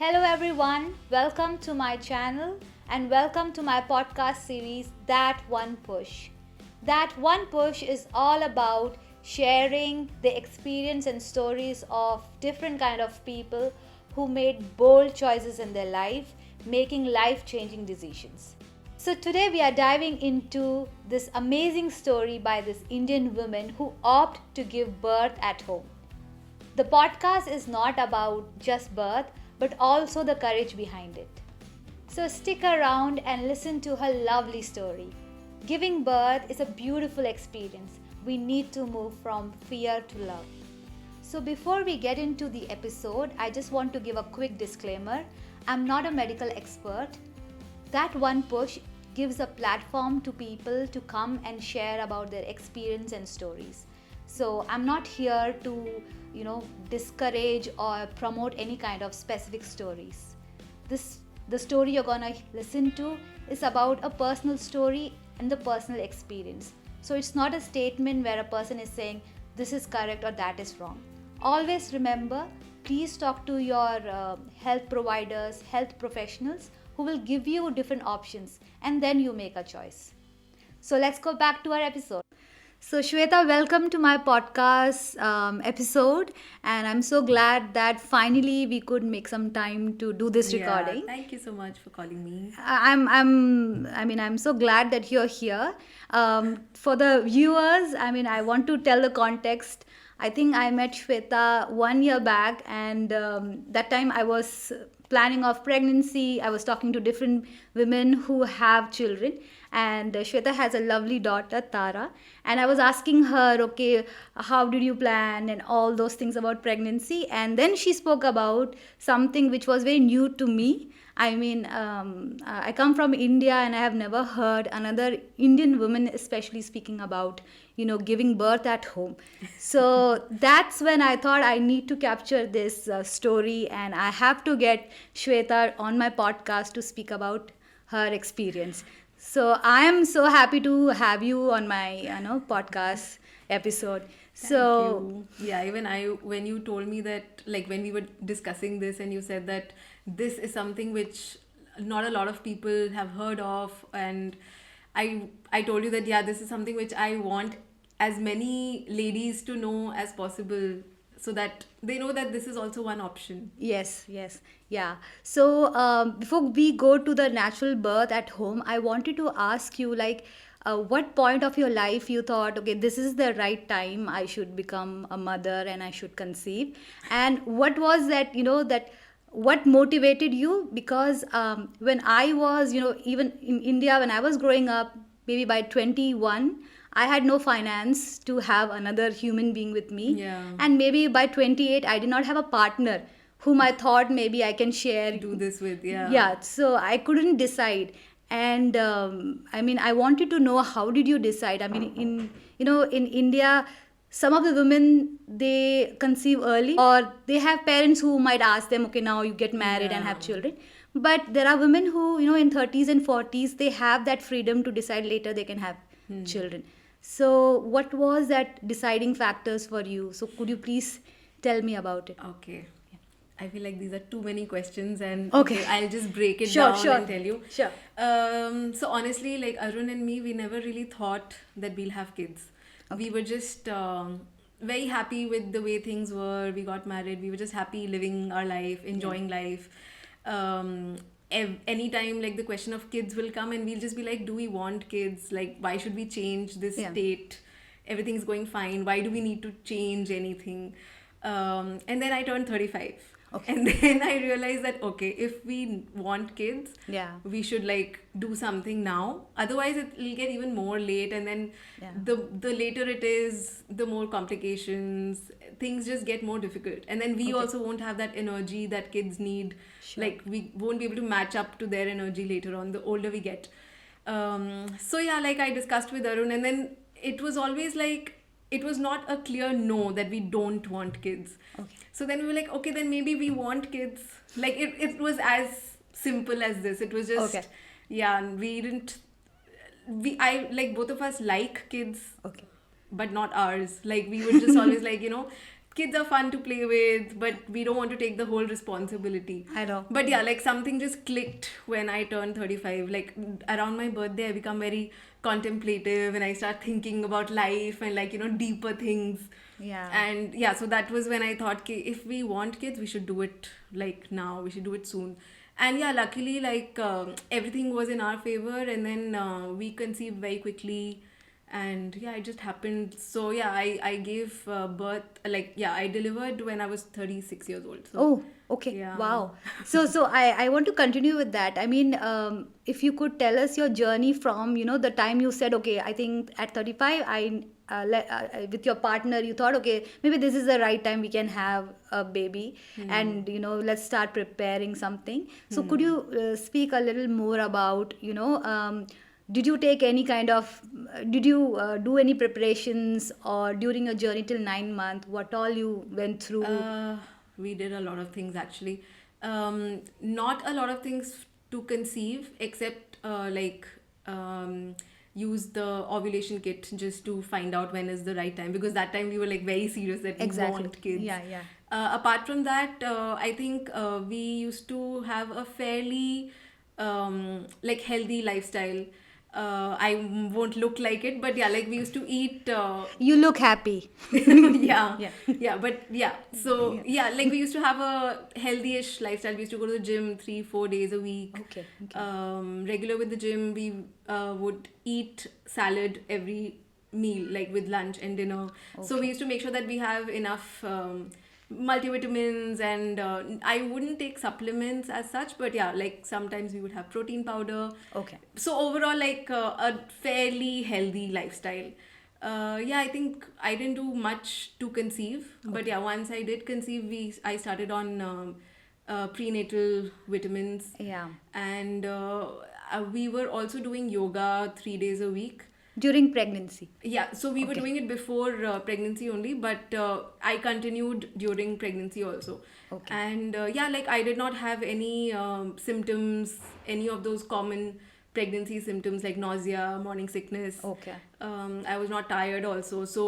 Hello everyone, welcome to my channel and welcome to my podcast series That1Push. That1Push is all about sharing the experience and stories of different kind of people who made bold choices in their life, making life-changing decisions. So today we are diving into this amazing story by this Indian woman who opted to give birth at home. The podcast is not about just birth, but also the courage behind it. So stick around and listen to her lovely story. Giving birth is a beautiful experience. We need to move from fear to love. So before we get into the episode, I just want to give a quick disclaimer. I'm not a medical expert. That1Push gives a platform to people to come and share about their experience and stories. So I'm not here to, discourage or promote any kind of specific stories. The story you're gonna listen to is about a personal story and the personal experience. So it's not a statement where a person is saying this is correct or that is wrong. Always remember, please talk to your health providers, health professionals who will give you different options and then you make a choice. So let's go back to our episode. So, Shveta, welcome to my podcast episode, and I'm so glad that finally we could make some time to do this recording. Thank you so much for calling me. I'm so glad that you're here. For the viewers, I want to tell the context. I think I met Shveta 1 year back, and that time I was planning of pregnancy. I was talking to different women who have children, and Shveta has a lovely daughter, Tara, and I was asking her, okay, how did you plan and all those things about pregnancy, and then she spoke about something which was very new to me. I come from India and I have never heard another Indian woman especially speaking about, giving birth at home. So that's when I thought I need to capture this story and I have to get Shweta on my podcast to speak about her experience. So I am so happy to have you on my podcast episode. Thank you. Yeah, even when you told me that, like when we were discussing this and you said that this is something which not a lot of people have heard of, and I told you that yeah, this is something which I want as many ladies to know as possible so that they know that this is also one option. Yes, yeah. So before we go to the natural birth at home, I wanted to ask you, like, what point of your life you thought, okay, this is the right time, I should become a mother and I should conceive, and what was that, what motivated you? Because when I was, even in India, when I was growing up, maybe by 21, I had no finance to have another human being with me. Yeah. And maybe by 28, I did not have a partner whom I thought maybe I can share. Do this with, yeah. Yeah, so I couldn't decide. And I wanted to know, how did you decide? I mean, in India, some of the women, they conceive early, or they have parents who might ask them, okay, now you get married and have Yeah. children. But there are women who, in 30s and 40s, they have that freedom to decide later they can have children. So what was that deciding factors for you? So could you please tell me about it? Okay. I feel like these are too many questions, and Okay. I'll just break it Sure, down sure. and tell you. Sure. So honestly, like Arun and me, we never really thought that we'll have kids. We were just very happy with the way things were. We got married. We were just happy living our life, enjoying life. Anytime like the question of kids will come, and we'll just be like, do we want kids? Like, why should we change this Yeah. state? Everything's going fine. Why do we need to change anything? And then I turned 35. Okay. And then I realized that, okay, if we want kids, Yeah. we should like do something now. Otherwise, it will get even more late. And then Yeah. the later it is, the more complications, things just get more difficult. And then we Okay. also won't have that energy that kids need. Sure. Like, we won't be able to match up to their energy later on, the older we get. So yeah, like I discussed with Arun, and then it was always like, it was not a clear no that we don't want kids. Okay. So then we were like, okay, then maybe we want kids. Like it was as simple as this. It was just, Okay. yeah, and we didn't, I like both of us like kids, Okay. but not ours. Like we were just always like, kids are fun to play with, but we don't want to take the whole responsibility. I know. But yeah, like something just clicked when I turned 35. Like around my birthday, I become very contemplative and I start thinking about life and like, deeper things. Yeah. And yeah, so that was when I thought, "Ki, if we want kids, we should do it like now, we should do it soon." And yeah, luckily, like everything was in our favor, and then we conceived very quickly, and yeah, it just happened. So yeah, I gave birth, like, yeah, I delivered when I was 36 years old. So Oh, okay. yeah. Wow. So I want to continue with that. I mean, if you could tell us your journey from, the time you said, okay, I think at 35, with your partner, you thought, okay, maybe this is the right time we can have a baby, and, let's start preparing something. So could you speak a little more about, did you take any kind of, did you do any preparations, or during your journey till 9 months, what all you went through? We did a lot of things actually. Not a lot of things to conceive, except use the ovulation kit just to find out when is the right time, because that time we were like very serious that we Exactly. want kids. Yeah, yeah. Apart from that, I think we used to have a fairly like healthy lifestyle. I won't look like it, but yeah, like we used to eat You look happy. yeah, Yeah. yeah, but yeah, so Yeah. yeah, like we used to have a healthy-ish lifestyle. We used to go to the gym 3-4 days a week. Okay. Okay. Regular with the gym, we would eat salad every meal, like with lunch and dinner. So we Okay. used to make sure that we have enough multivitamins, and I wouldn't take supplements as such, but yeah, like sometimes we would have protein powder. Okay. So overall, like a fairly healthy lifestyle. Yeah, I think I didn't do much to conceive, but Okay. yeah, once I did conceive, I started on prenatal vitamins, Yeah. and we were also doing yoga 3 days a week. During pregnancy. Yeah, so we were Okay. doing it before pregnancy only, but I continued during pregnancy also. Okay. And yeah, like I did not have any symptoms, any of those common pregnancy symptoms like nausea, morning sickness. Okay. I was not tired also. So,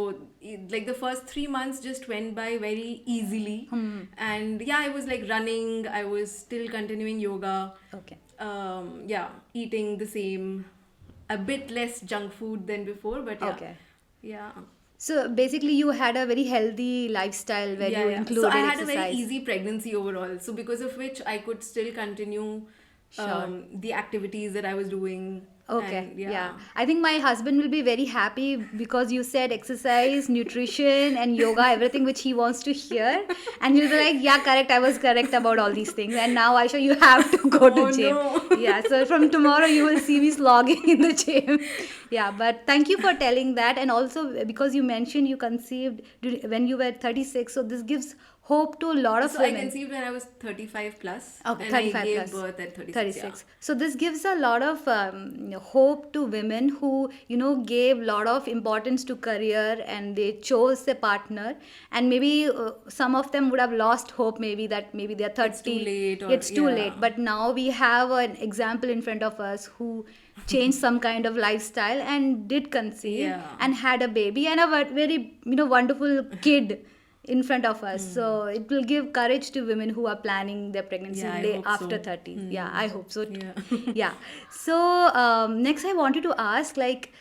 like the first 3 months just went by very easily. And yeah, I was like running, I was still continuing yoga. Okay. Yeah, eating the same, a bit less junk food than before, but yeah. Okay. Yeah. So basically, you had a very healthy lifestyle where you Yeah, yeah. So included I had a very exercise. easy pregnancy overall. So because of which I could still continue Sure. the activities that I was doing. Okay, And yeah. I think my husband will be very happy because you said exercise, nutrition, and yoga, everything which he wants to hear. And he'll be like, yeah, correct, I was correct about all these things. And now, Aisha, you have to go to Oh gym. no. Yeah, so from tomorrow, you will see me slogging in the gym. Yeah, but thank you for telling that. And also, because you mentioned you conceived when you were 36, so this gives hope to a lot of So I women. conceived when I was 35 plus, Okay, and I 35 gave plus. birth at 36. 36. So this gives a lot of hope to women who, gave a lot of importance to career and they chose a partner. And maybe some of them would have lost hope, maybe that maybe they're 30. It's too late, or It's too yeah. late. But now we have an example in front of us who changed some kind of lifestyle and did conceive Yeah. and had a baby and a very, wonderful kid in front of us. So it will give courage to women who are planning their pregnancy Yeah, I hope after so. 30. Yeah, I hope so too. Yeah. Yeah. So next I wanted to ask, like,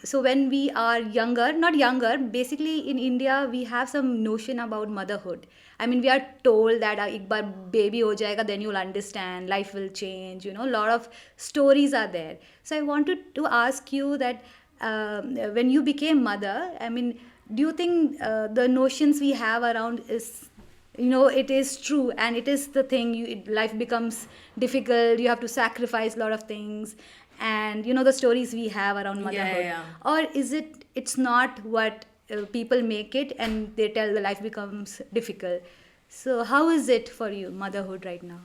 so when we are younger, not younger, basically in India we have some notion about motherhood. I mean, we are told that ek bar baby ho jayega, then you'll understand, life will change. A lot of stories are there. So I wanted to ask you that when you became mother, I mean, do you think the notions we have around is, it is true and it is the thing, life becomes difficult, you have to sacrifice a lot of things, and the stories we have around Yeah, motherhood, yeah. or is it's not what people make it and they tell the life becomes difficult? So how is it for you, motherhood right now?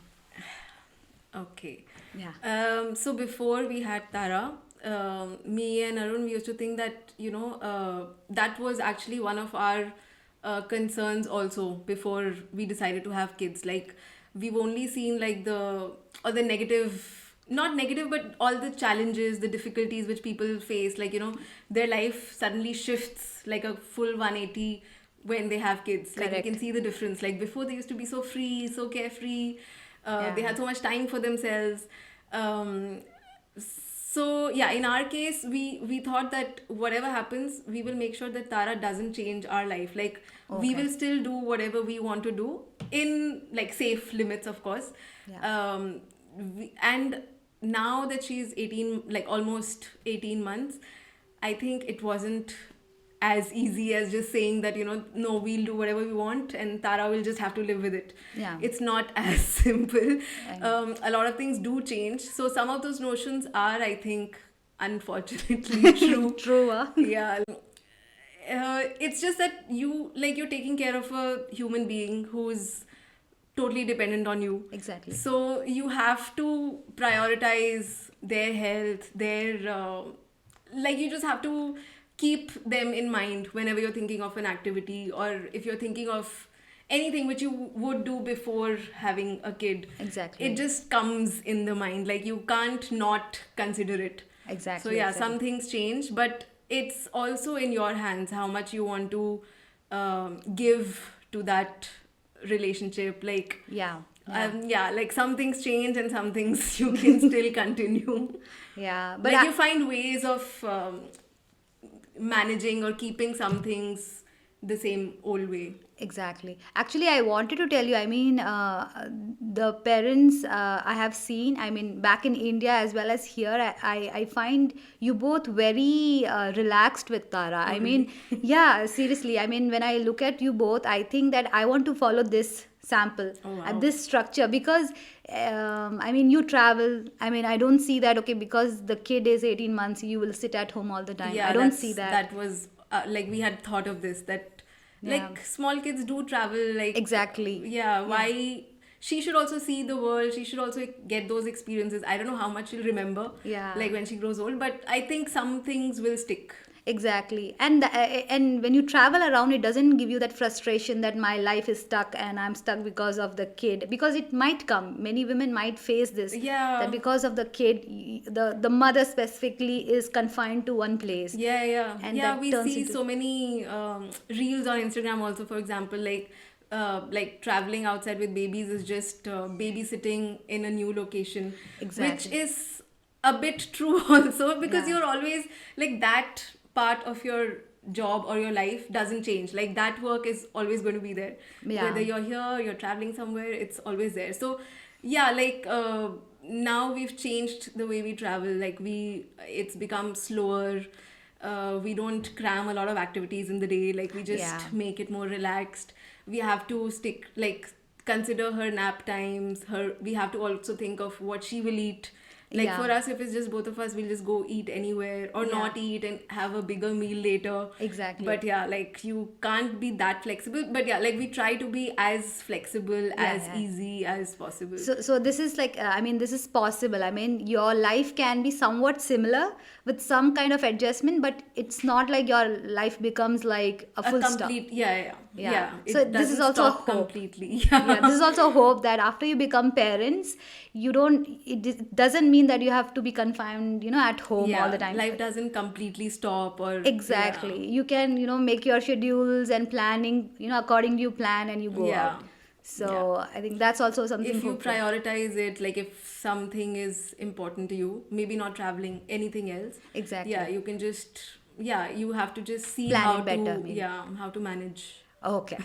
Okay. Yeah. So before we had Tara, me and Arun, we used to think that, that was actually one of our concerns also before we decided to have kids. Like, we've only seen like the negative, not negative, but all the challenges, the difficulties which people face. Like, their life suddenly shifts like a full 180. when they have kids. Like we can Correct. see the difference. Like before, they used to be so free, so carefree. They Yeah. had so much time for themselves. Um, so yeah, in our case, we thought that whatever happens, we will make sure that Tara doesn't change our life. Like we Okay. will still do whatever we want to do in like safe limits, of course. Yeah. And now that she's 18, like almost 18 months, I think it wasn't as easy as just saying that, no, we'll do whatever we want and Tara will just have to live with it. Yeah. It's not as simple. And A lot of things do change. So some of those notions are, I think, unfortunately true. true. Yeah. It's just that you're taking care of a human being who's totally dependent on you. Exactly. So you have to prioritize their health, their like you just have to keep them in mind whenever you're thinking of an activity, or if you're thinking of anything which you would do before having a kid. Exactly. It just comes in the mind, like you can't not consider it. So Exactly. yeah, Exactly. some things change, but it's also in your hands how much you want to give to that relationship. Like Yeah. Yeah. yeah, like some things change and some things you can still continue. Yeah. But Like you find ways of managing or keeping some things the same old way. exactly. Actually, I wanted to tell you, I mean, the parents I have seen, I mean, back in India as well as here, I find you both very relaxed with Tara. Oh, I really? mean, yeah, seriously. I mean, when I look at you both, I think that I want to follow this sample Oh, at wow. this structure because I mean you travel. I mean, I don't see that, okay, because the kid is 18 months you will sit at home all the time. I Yeah, don't see that. that was like we had thought of this, that Yeah. like small kids do travel, like Exactly. yeah, Yeah. why she should also see the world, she should also get those experiences. I don't know how much she'll remember, Yeah. like when she grows old, but I think some things will stick. Exactly. And when you travel around, it doesn't give you that frustration that my life is stuck and I'm stuck because of the kid. Because it might come. Many women might face this. Yeah. That because of the kid, the mother specifically is confined to one place. Yeah. And Yeah, that we turns see into so many reels on Instagram also, for example, like traveling outside with babies is just babysitting in a new location, which Exactly. is a bit true also, because Yeah. you're always like that part of your job or your life doesn't change. Like that work is always going to be there. Yeah. Whether you're here, you're traveling somewhere, it's always there. So yeah, like now we've changed the way we travel. Like it's become slower. We don't cram a lot of activities in the day. Like we just Yeah. make it more relaxed. We have to consider her nap times. We have to also think of what she will eat. Like Yeah. for us, if it's just both of us, we'll just go eat anywhere or Yeah. not eat and have a bigger meal later. Exactly. But yeah, like you can't be that flexible. But yeah, like we try to be as flexible, as Yeah. easy as possible. So this is like, I mean, this is possible. I mean, your life can be somewhat similar with some kind of adjustment, but it's not like your life becomes like a A full stop. complete, yeah. Yeah. It So this is doesn't also a stop hope. completely. Yeah, this is also a hope that after you become parents, it doesn't mean that you have to be confined, at home all the time. Life doesn't completely stop, or Exactly. You can, make your schedules and planning, according to you plan and you go Yeah. out. So I think that's also something If you hopeful. prioritize it, like if something is important to you, maybe not traveling, anything else. Exactly. Yeah, you can just, you have to just see Plan how it better, to, maybe. how to manage. Okay.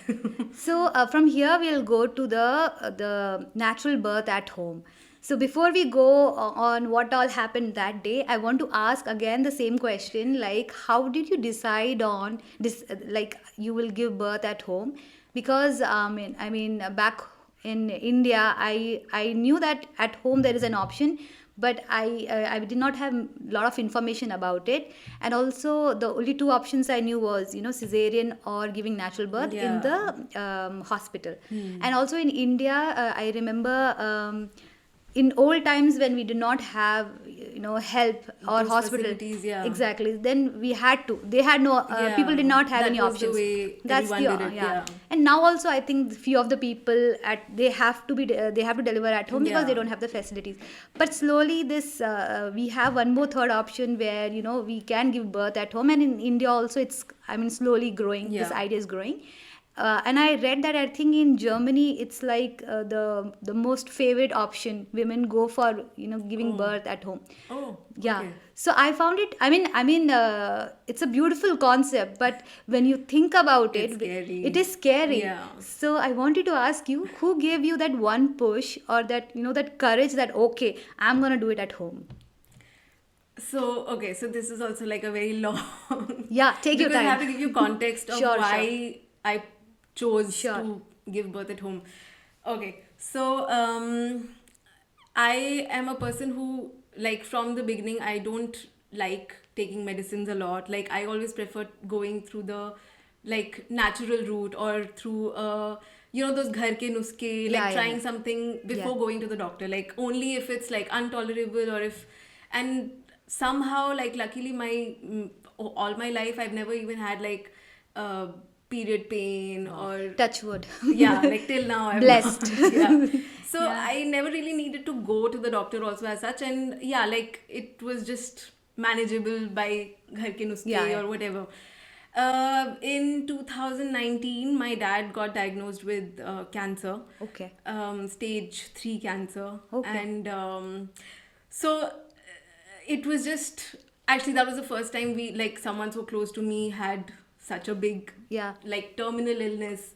So from here we'll go to the natural birth at home. So before we go on what all happened that day, I want to ask again the same question, like how did you decide on this, like you will give birth at home? Because I mean back in India, I knew that at home there is an option, but I did not have a lot of information about it. And also the only two options I knew was cesarean or giving natural birth in Yeah. the hospital. And also in India, I remember in old times when we did not have help or Those hospital. facilities, yeah. Exactly, then we had to, they had no people did not have That any was options. the way That's the everyone did it, yeah. And now also I think few of the people they have to deliver at home because they Yeah. don't have the facilities. But slowly this we have one more third option where we can give birth at home. And in India also it's, I mean, slowly growing. This Yeah. idea is growing. and I read that I think in Germany it's like the most favorite option. Women go for giving Oh, birth at home. oh, Yeah. okay. So I found it. I mean, it's a beautiful concept, but when you think about It's it scary. is scary. Yeah. So I wanted to ask you, who gave you that one push or that that courage that okay, I'm gonna do it at home. So, okay, so this is also like a very long, Yeah, take your because I time. have to give you context of Sure, sure, why I chose sure. to give birth at home. Okay, so I am a person who, like, from the beginning, I don't like taking medicines a lot. Like, I always prefer going through the like natural route or through those ghar ke nuske, Yeah, like yeah, yeah. trying something Yeah. before going to the doctor. Like, only if it's like intolerable, or if, and somehow, like, luckily all my life I've never even had like uh, period pain, Wow. or Touch wood. yeah, like till now I've Blessed. not. Yeah, so Yeah. I never really needed to go to the doctor also as such, and yeah, like it was just manageable by ghar ke nuske Yeah, yeah. or whatever. In 2019 my dad got diagnosed with cancer, Okay. stage 3 cancer. Okay. And so it was just, actually that was the first time we, like, someone so close to me had such a big, Yeah. like, terminal illness.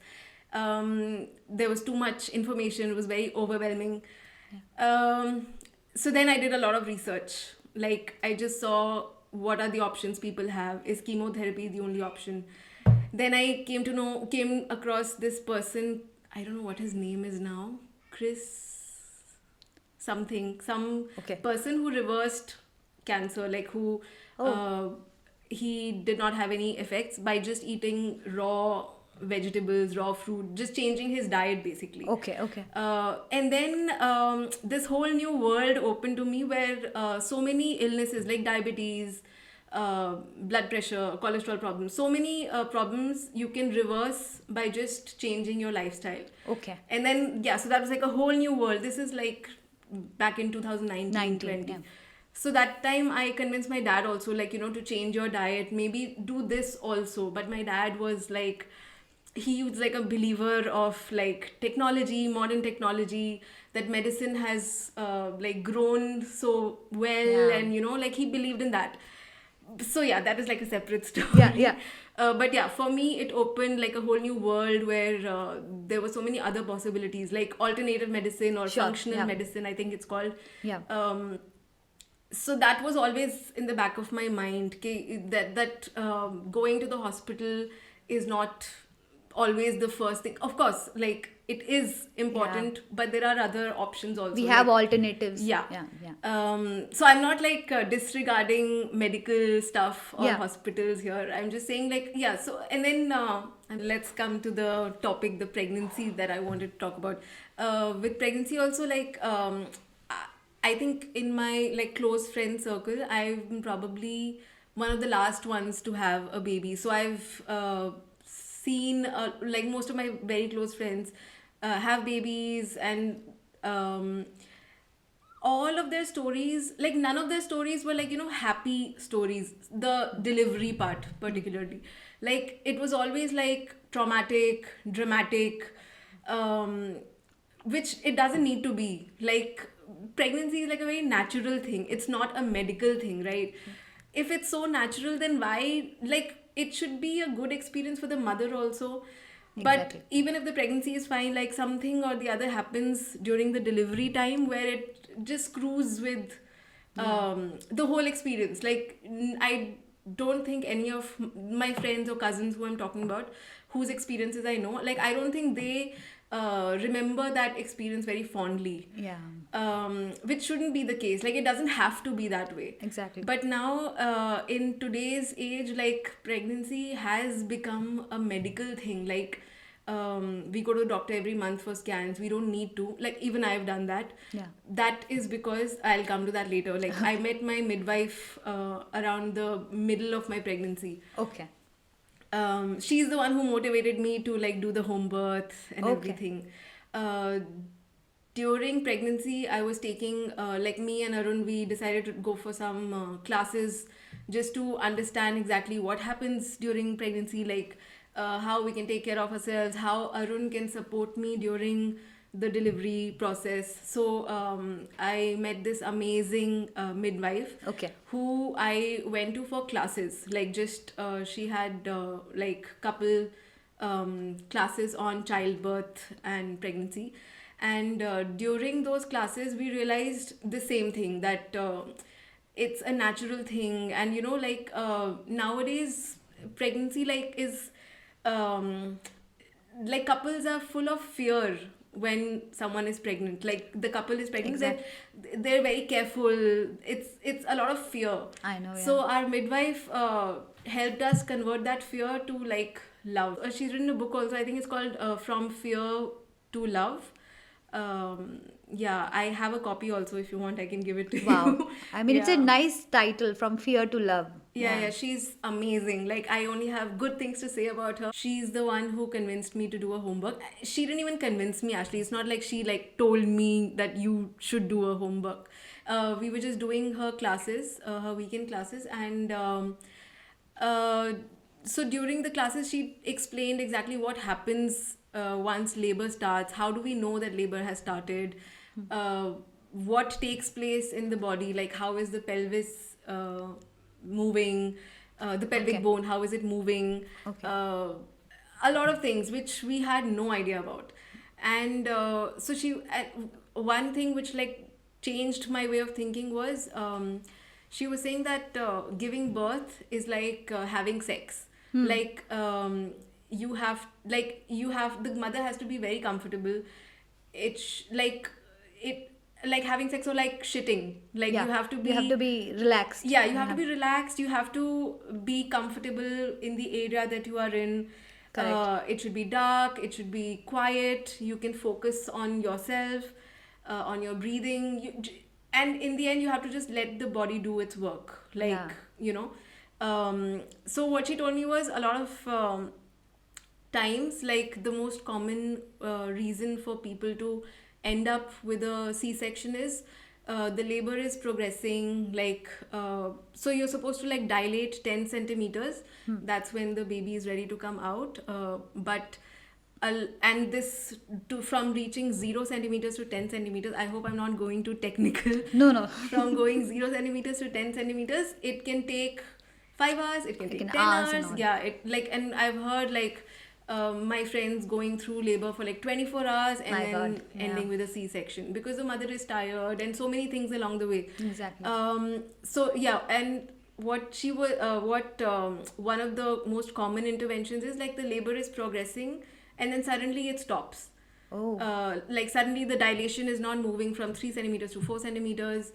There was too much information, it was very overwhelming. So then I did a lot of research. Like, I just saw what are the options people have. Is chemotherapy the only option? Then I came across this person. I don't know what his name is now. Chris something, some Okay. person who reversed cancer, like who Oh. uh, he did not have any effects by just eating raw vegetables, raw fruit, just changing his diet basically. Okay. Okay. And then this whole new world opened to me where so many illnesses like diabetes, blood pressure, cholesterol problems, so many problems you can reverse by just changing your lifestyle. Okay. And then, yeah, so that was like a whole new world. This is like back in 2019, 19. 20. Yeah. So that time I convinced my dad also, like, to change your diet, maybe do this also. But my dad was like, he was like a believer of like technology, modern technology, that medicine has like grown so well, Yeah. and like he believed in that. So yeah, that is like a separate Yeah. story. Yeah. But yeah, for me it opened like a whole new world where there were so many other possibilities, like alternative medicine or Sure. functional Yeah. medicine, I think it's called. Yeah. So that was always in the back of my mind, that going to the hospital is not always the first thing. Of course, like, it is Yeah. important, but there are other options We also, have like, alternatives. yeah. Yeah. Yeah. So I'm not like disregarding medical stuff or Yeah. hospitals here. I'm just saying, like, yeah. So, and then and let's come to the topic, the pregnancy that I wanted to talk about. With pregnancy also, like, I I think in my like close friend circle, I'm probably one of the last ones to have a baby. So I've seen like most of my very close friends have babies, and um, all of their stories, like none of their stories were like happy stories, the delivery part particularly. Like, it was always like traumatic, dramatic, um which it doesn't need to be. Like, pregnancy is like a very natural thing, it's not a medical thing, right? If it's so natural, then why, like, it should be a good experience for the mother also. But Exactly. even if the pregnancy is fine, like something or the other happens during the delivery time where it just screws with Yeah. the whole experience. Like, I don't think any of my friends or cousins who I'm talking about, whose experiences I know, like, I don't think they remember that experience very fondly. Yeah. Which shouldn't be the case. Like, it doesn't have to be that way. Exactly. But now, in today's age, like, pregnancy has become a medical thing. Like, we go to the doctor every month for scans. We don't need to. Like, even I've done that. Yeah. That is because, I'll come to that later. Like, I met my midwife around the middle of my pregnancy. Okay. She's the one who motivated me to like do the home birth and Okay. everything. Uh, During pregnancy, I was taking like, me and Arun, we decided to go for some classes just to understand exactly what happens during pregnancy. Like, how we can take care of ourselves, how Arun can support me during the delivery process. So I met this amazing midwife Okay. who I went to for classes. Like just she had like couple classes on childbirth and pregnancy. And during those classes, we realized the same thing, that it's a natural thing. And like nowadays, pregnancy um, like couples are full of fear when someone is pregnant. Like the couple is pregnant, Exactly. they're very careful. It's a lot of fear. I know, yeah. So our midwife helped us convert that fear to like love. She's written a book also, I think it's called From Fear to Love. Yeah, I have a copy also. If you want, I can give it to Wow. you. I mean, it's a Yeah. nice title, From Fear to Love. Yeah, she's amazing. Like, I only have good things to say about her. She's the one who convinced me to do a homework. She didn't even convince me, actually. It's not like she like told me that you should do a homework. We were just doing her classes, her weekend classes, and uh, so during the classes, she explained exactly what happens once labor starts. How do we know that labor has started? What takes place in the body? Like, how is the pelvis moving? The pelvic Okay. bone, how is it moving? Okay. A lot of things which we had no idea about. And so one thing which like changed my way of thinking was, she was saying that giving birth is like having sex. Like the mother has to be very comfortable. Like it like having sex, or like shitting. Like Yeah. you have to You have to be, be relaxed. yeah, you have to be relaxed. You have to be comfortable in the area that you are in. Correct. It should be dark, it should be quiet. You can focus on yourself, on your breathing. And in the end, you have to just let the body do its work. Like, Yeah. so what she told me was, a lot of times, like the most common reason for people to end up with a c-section is the labor is progressing. Like so you're supposed to like dilate 10 centimeters. That's when the baby is ready to come out. But and this to from reaching 0 centimeters to 10 centimeters, I hope I'm not going too technical. No, no. From going 0 centimeters to 10 centimeters, it can take 5 hours, it can Like take an 10 hours and hours. all. Yeah, it like, and I've heard like my friends going through labor for like 24 hours and My then God, yeah. ending with a c-section because the mother is tired and so many things along the way. Exactly. So yeah, and what she was what one of the most common interventions is, like the labor is progressing and then suddenly it stops. Oh. Like suddenly the dilation is not moving from 3 centimeters to 4 centimeters,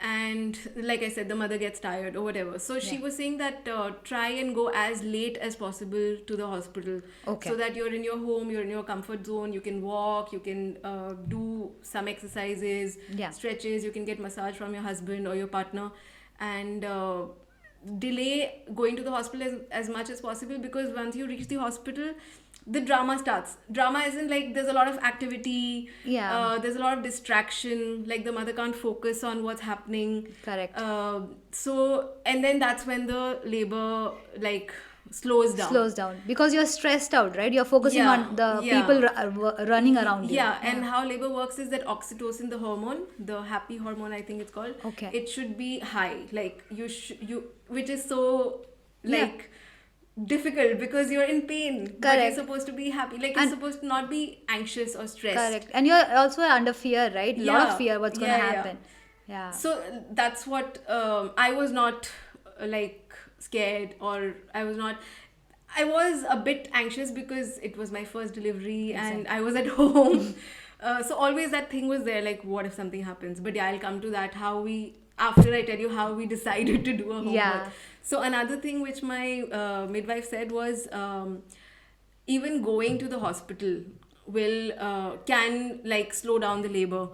and like I said, the mother gets tired or whatever. So she Yeah. was saying that try and go as late as possible to the hospital. Okay. So that you're in your home, you're in your comfort zone, you can walk, you can do some exercises, Yeah. stretches, you can get massage from your husband or your partner, and delay going to the hospital as much as possible, because once you reach the hospital, the drama starts. Drama isn't like there's a lot of activity, Yeah. there's a lot of distraction, like the mother can't focus on what's happening. Correct. So, and then that's when the labor like slows down. Slows down because you're stressed out, right? You're focusing Yeah, on the yeah. people running around you. Yeah, and how labor works is that oxytocin, the hormone, the happy hormone, I think it's called. Okay. It should be high, like which is so Yeah. like difficult because you're in pain, but you're Correct. supposed to be happy. Like you're And- supposed to not be anxious or stressed. Correct. And you're also under fear, right? A lot of Yeah, fear what's going to yeah, yeah. happen. Yeah. So that's what I was not like scared, or I was a bit anxious because it was my first delivery and I was at home. So always that thing was there, like what if something happens? But yeah, I'll come to that, after I tell you how we decided to do a homework. Yeah. So another thing which my midwife said was, even going to the hospital will can like slow down the labor.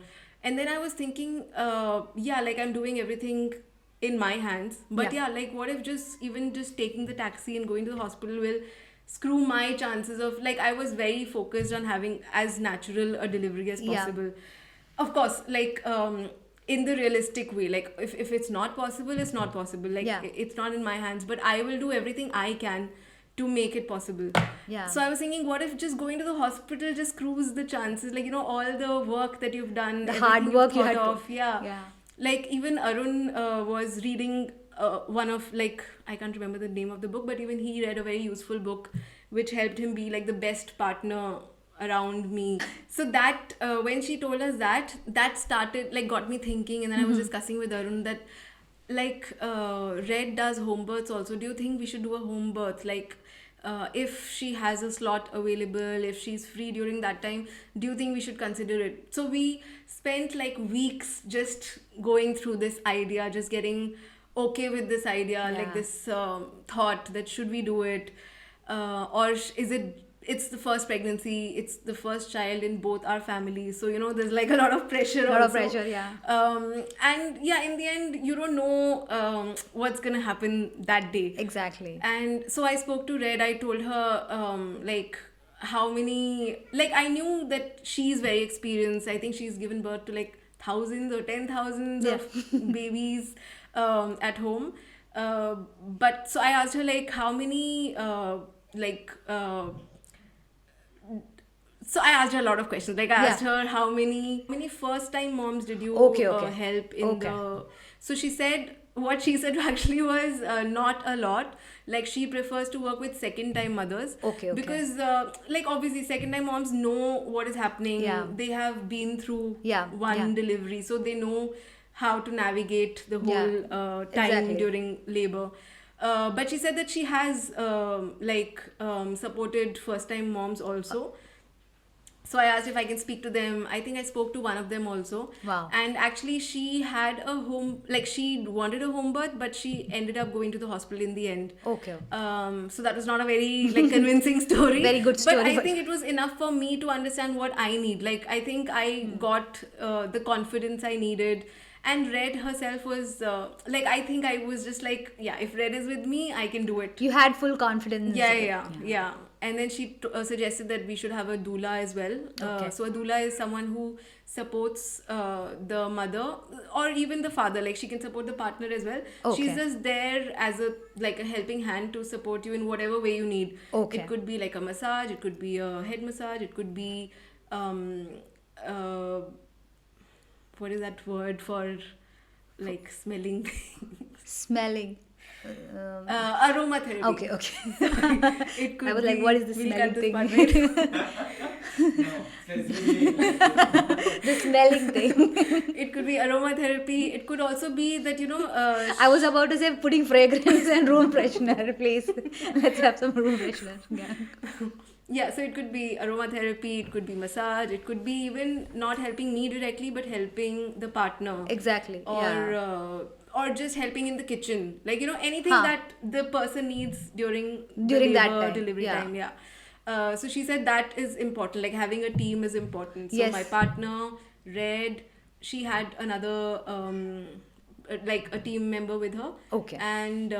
And then I was thinking, yeah, like I'm doing everything in my hands, but Yeah. yeah, like what if just taking the taxi and going to the hospital will screw my chances of, like, I was very focused on having as natural a delivery as Yeah. possible. Of course, like in the realistic way, like if it's not possible, it's not possible, like Yeah. it's not in my hands, but I will do everything I can to make it possible. Yeah. So I was thinking, what if just going to the hospital just screws the chances? Like, all the work that you've done, The everything hard you've work you thought had to. of. Yeah. Yeah. Like, even Arun was reading one of, like, I can't remember the name of the book, but even he read a very useful book which helped him be like the best partner around me. So that when she told us that started, like, got me thinking. And then I was discussing with Arun that, like, Red does home births also. Do you think we should do a home birth? Like, if she has a slot available, if she's free during that time, do you think we should consider it? So we spent like weeks just going through this idea, just getting okay with this idea, Yeah. like this thought that should we do it, or is it, it's the first pregnancy, it's the first child in both our families, so there's like a lot of pressure. A lot of also. pressure, yeah. And yeah, in the end you don't know what's gonna happen that day. Exactly. And so I spoke to Red. I told her like how many, like, I knew that she's very experienced. I think she's given birth to like thousands or 10,000s Yeah. of babies at home. But so I asked her, like, how many like so I asked her a lot of questions. Like, I Yeah. asked her how many first time moms did you Okay. help in Okay. the. So she said, what she said actually was not a lot. Like, she prefers to work with second time mothers. Okay. Because like, obviously second time moms know what is happening. Yeah. They have been through Yeah, one yeah. delivery, so they know how to navigate the Yeah, whole time exactly. during labor. But she said that she has supported first time moms also. So I asked if I can speak to them. I think I spoke to one of them also. Wow. And actually she had a home, like, she wanted a home birth, but she ended up going to the hospital in the end. Okay. So that was not a very like convincing story. Very good story, But I but- think it was enough for me to understand what I need. Like, I think I got the confidence I needed. And Red herself was like, I think I was just like, yeah, if Red is with me, I can do it. You had full confidence. Yeah. And then she suggested that we should have a doula as well. Okay. So a doula is someone who supports the mother or even the father. Like, she can support the partner as well. Okay. She's just there as a helping hand to support you in whatever way you need. Okay. It could be like a massage. It could be a head massage. It could be what is that word for, like, smelling things? Smelling. Aromatherapy. Okay. It could I was like, be- what is the we'll smelling cut this thing? part, right? No, specifically. The smelling thing. It could be aromatherapy. It could also be that, I was about to say putting fragrance and room freshener, please. Let's have some room freshener. Yeah. yeah, so it could be aromatherapy, it could be massage, it could be even not helping me directly, but helping the partner. Exactly. Or Yeah. or just helping in the kitchen. Like, anything Huh. that the person needs during During the that labor time, delivery yeah. time. Yeah. So she said that is important. Like, having a team is important. So Yes. my partner, Red, she had another like a team member with her. Okay. And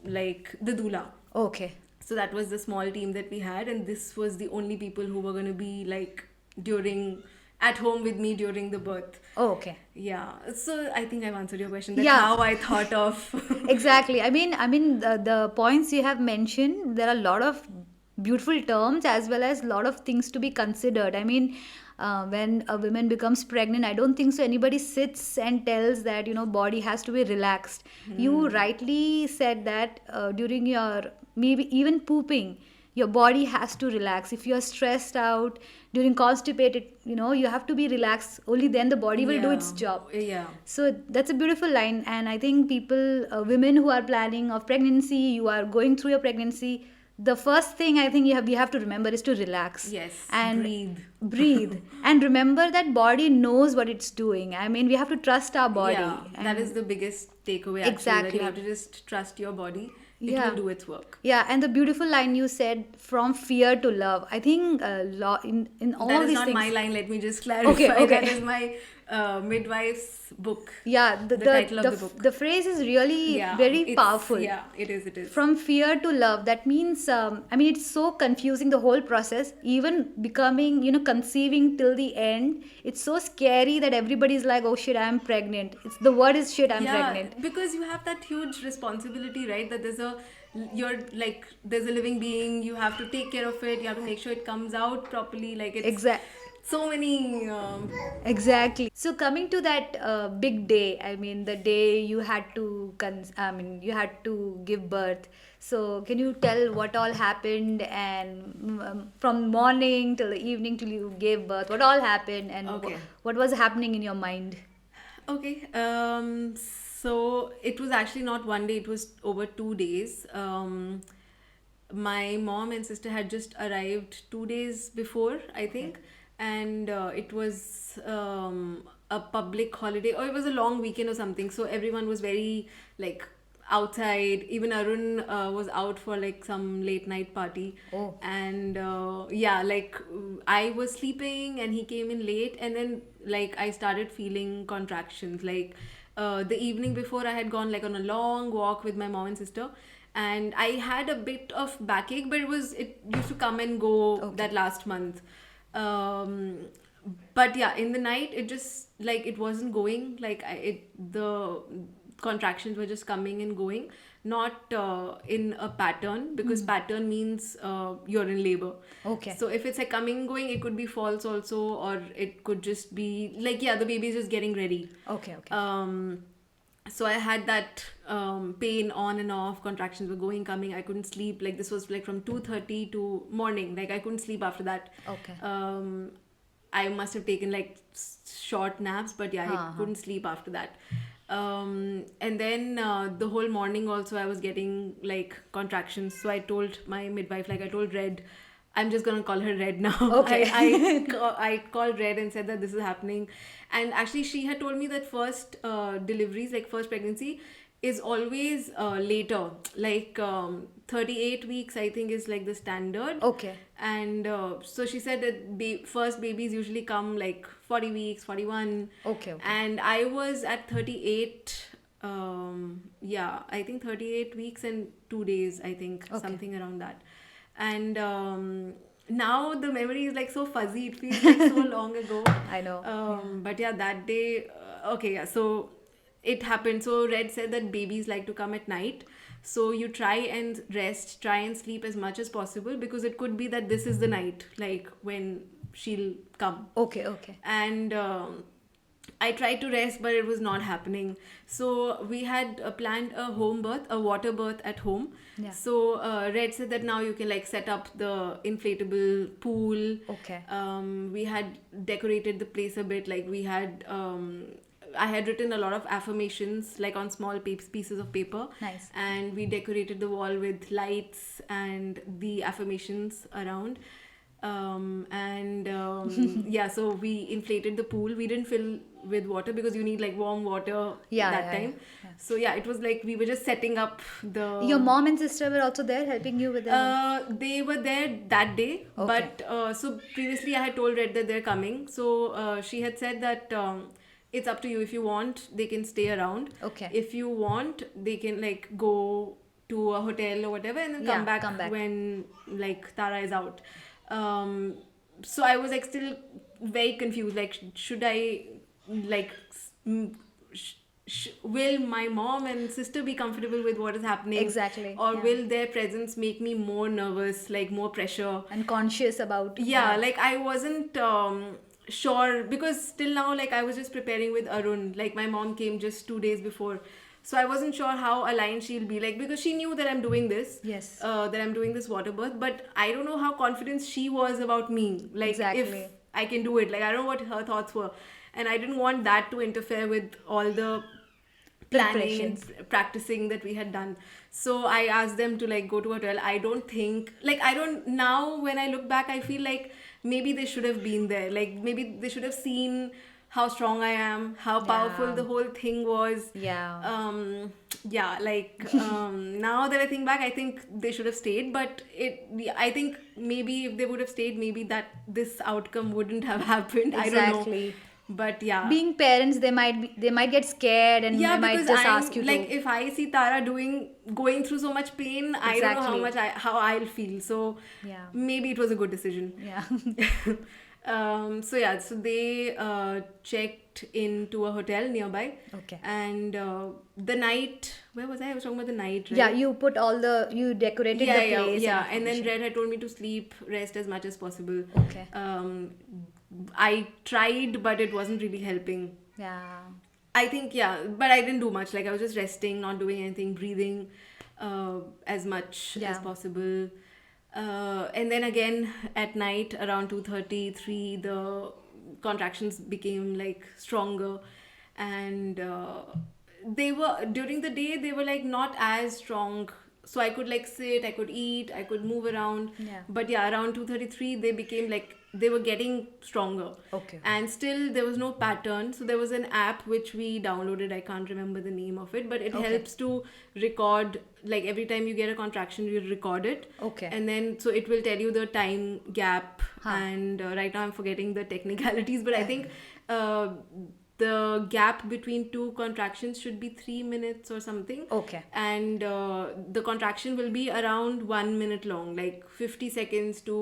like the doula. Okay. So that was the small team that we had, and this was the only people who were going to be like at home with me during the birth. Oh, okay. Yeah. So I think I've answered your question. That's Yeah. how I thought of. Exactly. I mean, the points you have mentioned, there are a lot of beautiful terms as well as a lot of things to be considered. I mean, when a woman becomes pregnant, I don't think so anybody sits and tells that, body has to be relaxed. You rightly said that during your, maybe even pooping, your body has to relax. If you're stressed out during constipated, you have to be relaxed. Only then the body will do its job. Yeah. So that's a beautiful line, and I think people, women who are planning of pregnancy, you are going through your pregnancy, the first thing I think we have to remember is to relax. Yes. And breathe. And remember that body knows what it's doing. I mean, we have to trust our body. Yeah. That And- is the biggest takeaway. Actually, Exactly. That you have to just trust your body. It Yeah. will do its work. Yeah, and the beautiful line you said, from fear to love. I think in all That is these not things. my line. Let me just clarify. Okay. That is my midwife's book. Yeah, the title of the book. The phrase is really Yeah. very it's- powerful. Yeah, it is. It is. From fear to love. That means, it's so confusing, the whole process. Even becoming, conceiving till the end, it's so scary that everybody's like, oh shit, I'm pregnant. The word is shit, I'm pregnant. Because you have that huge responsibility, right? That there's a you're like, there's a living being, you have to take care of it, you have to make sure it comes out properly, like it's Exact. so many Exactly. So coming to that big day, I mean the day you had to you had to give birth. So can you tell what all happened, and from morning till the evening till you gave birth, what all happened, and Okay. what was happening in your mind? Okay. So it was actually not one day, it was over 2 days. My mom and sister had just arrived 2 days before, I think, and it was a public holiday, or it was a long weekend or something. So everyone was very like outside. Even Arun was out for like some late night party. Oh. And yeah, like I was sleeping and he came in late, and then like I started feeling contractions. Like the evening before, I had gone like on a long walk with my mom and sister, and I had a bit of backache, but it used to come and go Okay. that last month. um but yeah, in the night it just like it wasn't going, like the contractions were just coming and going, not in a pattern, because pattern means you're in labor. Okay. So if it's like coming and going, it could be false also, or it could just be like, yeah, the baby is just getting ready. Okay. Okay. So I had that pain on and off, contractions were going, coming, I couldn't sleep. Like this was like from 2:30 to morning, like I couldn't sleep after that. Okay. I must have taken like short naps, but yeah, I couldn't sleep after that. And then the whole morning also I was getting like contractions. So I told my midwife, like I told Red, I'm just gonna call her Red now. Okay. I called Red and said that this is happening. And actually she had told me that first deliveries, like first pregnancy, is always later, like 38 weeks I think is like the standard. Okay. And so she said that first babies usually come like 40 weeks, 41. Okay. Okay. And I was at 38, yeah, I think 38 weeks and 2 days, I think, Okay. something around that. And now the memory is like so fuzzy, it feels like so long ago. I know. But yeah, that day, okay, yeah, so it happened. So Red said that babies like to come at night, so you try and rest, try and sleep as much as possible, because it could be that this is the night, like when she'll come. Okay. Okay. And I tried to rest, but it was not happening. So we had planned a home birth, a water birth at home. Yeah. So Red said that now you can like set up the inflatable pool. Okay. We had decorated the place a bit. Like we had, I had written a lot of affirmations, like on small pieces of paper. Nice. And we decorated the wall with lights and the affirmations around. And yeah, so we inflated the pool. We didn't fill with water because you need like warm water that time. Yeah. So yeah, it was like we were just setting up the. Your mom and sister were also there helping you with the. They were there that day, Okay. but so previously I had told Red that they're coming. So she had said that it's up to you. If you want, they can stay around. Okay. If you want, they can like go to a hotel or whatever, and then Yeah, come back come back. when like Tara is out. So I was like still very confused. Like, should I like will my mom and sister be comfortable with what is happening? Exactly, Or yeah. will their presence make me more nervous, like more pressure? And conscious about. Yeah, like I wasn't sure, because till now like I was just preparing with Arun. Like my mom came just 2 days before, so I wasn't sure how aligned she'll be, like, because she knew that I'm doing this. Yes. That I'm doing this water birth, but I don't know how confident she was about me, like Exactly. if I can do it. Like I don't know what her thoughts were, and I didn't want that to interfere with all the planning and Preparations. practicing that we had done. So I asked them to like go to a hotel. I don't think, like, I don't, now when I look back, I feel like maybe they should have been there. Like maybe they should have seen how strong I am, how powerful Yeah. the whole thing was. Yeah. Yeah, like now that I think back, I think they should have stayed. But I think maybe if they would have stayed, maybe this outcome wouldn't have happened. I don't know. Exactly. But yeah, Being parents, they might get scared, and yeah, they might because just I'm ask you like, to. if I see Tara going through so much pain, I don't know Exactly. how I'll feel. So Yeah. maybe it was a good decision. Yeah. So yeah, so they checked into a hotel nearby. Okay. And the night, where was I? I was talking about the night, right? Yeah, you decorated Yeah, the yeah, place yeah. and And then everything. Red had told me to sleep, rest as much as possible. Okay. I tried, but it wasn't really helping. Yeah. I think, yeah, but I didn't do much. Like, I was just resting, not doing anything, breathing as much as Yeah. possible. And then again at night around 2:33, the contractions became like stronger. And they were, during the day, they were like not as strong. So I could like sit, I could eat, I could move around. Yeah. But yeah, around 2:33, they became like, they were getting stronger. Okay. And still there was no pattern, so there was an app which we downloaded. I can't remember the name of it, but it Okay. helps to record, like every time you get a contraction you record it. Okay. And then so it will tell you the time gap. Huh. And right now I'm forgetting the technicalities, but I think the gap between two contractions should be 3 minutes or something. Okay. And the contraction will be around 1 minute long, like 50 seconds to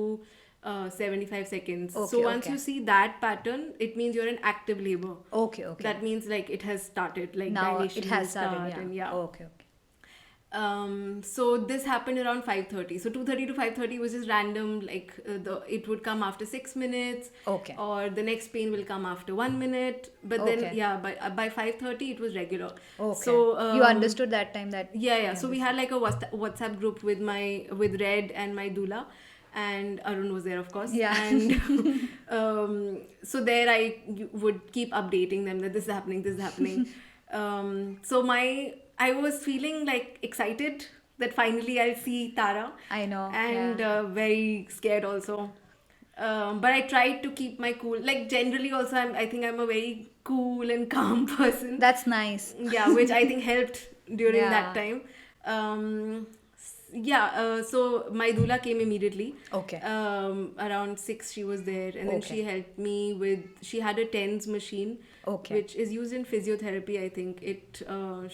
75 seconds. Okay, So once okay. you see that pattern, it means you're in active labor. Okay. Okay. That means like it has started, like Now dilation it has will started. start. Yeah. And yeah. Okay. Okay. So this happened around 5:30. So 2:30 to 5:30 was just random. Like it would come after 6 minutes. Okay. Or the next pain will come after 1 minute. But Okay. then yeah, by 5:30 it was regular. Okay. So you understood that time that. yeah. So we had like a WhatsApp group with Red and my doula, and Arun was there, of course. Yeah. And so there would keep updating them that this is happening, this is happening. So I was feeling like excited that finally I'll see Tara. I know. And Yeah. very scared also. But I tried to keep my cool. Like generally also, I think I'm a very cool and calm person. That's nice. Yeah, which I think helped during Yeah. that time. So my doula came immediately. Okay. Around 6 she was there, and then Okay. she helped me with, she had a TENS machine, Okay. which is used in physiotherapy. I think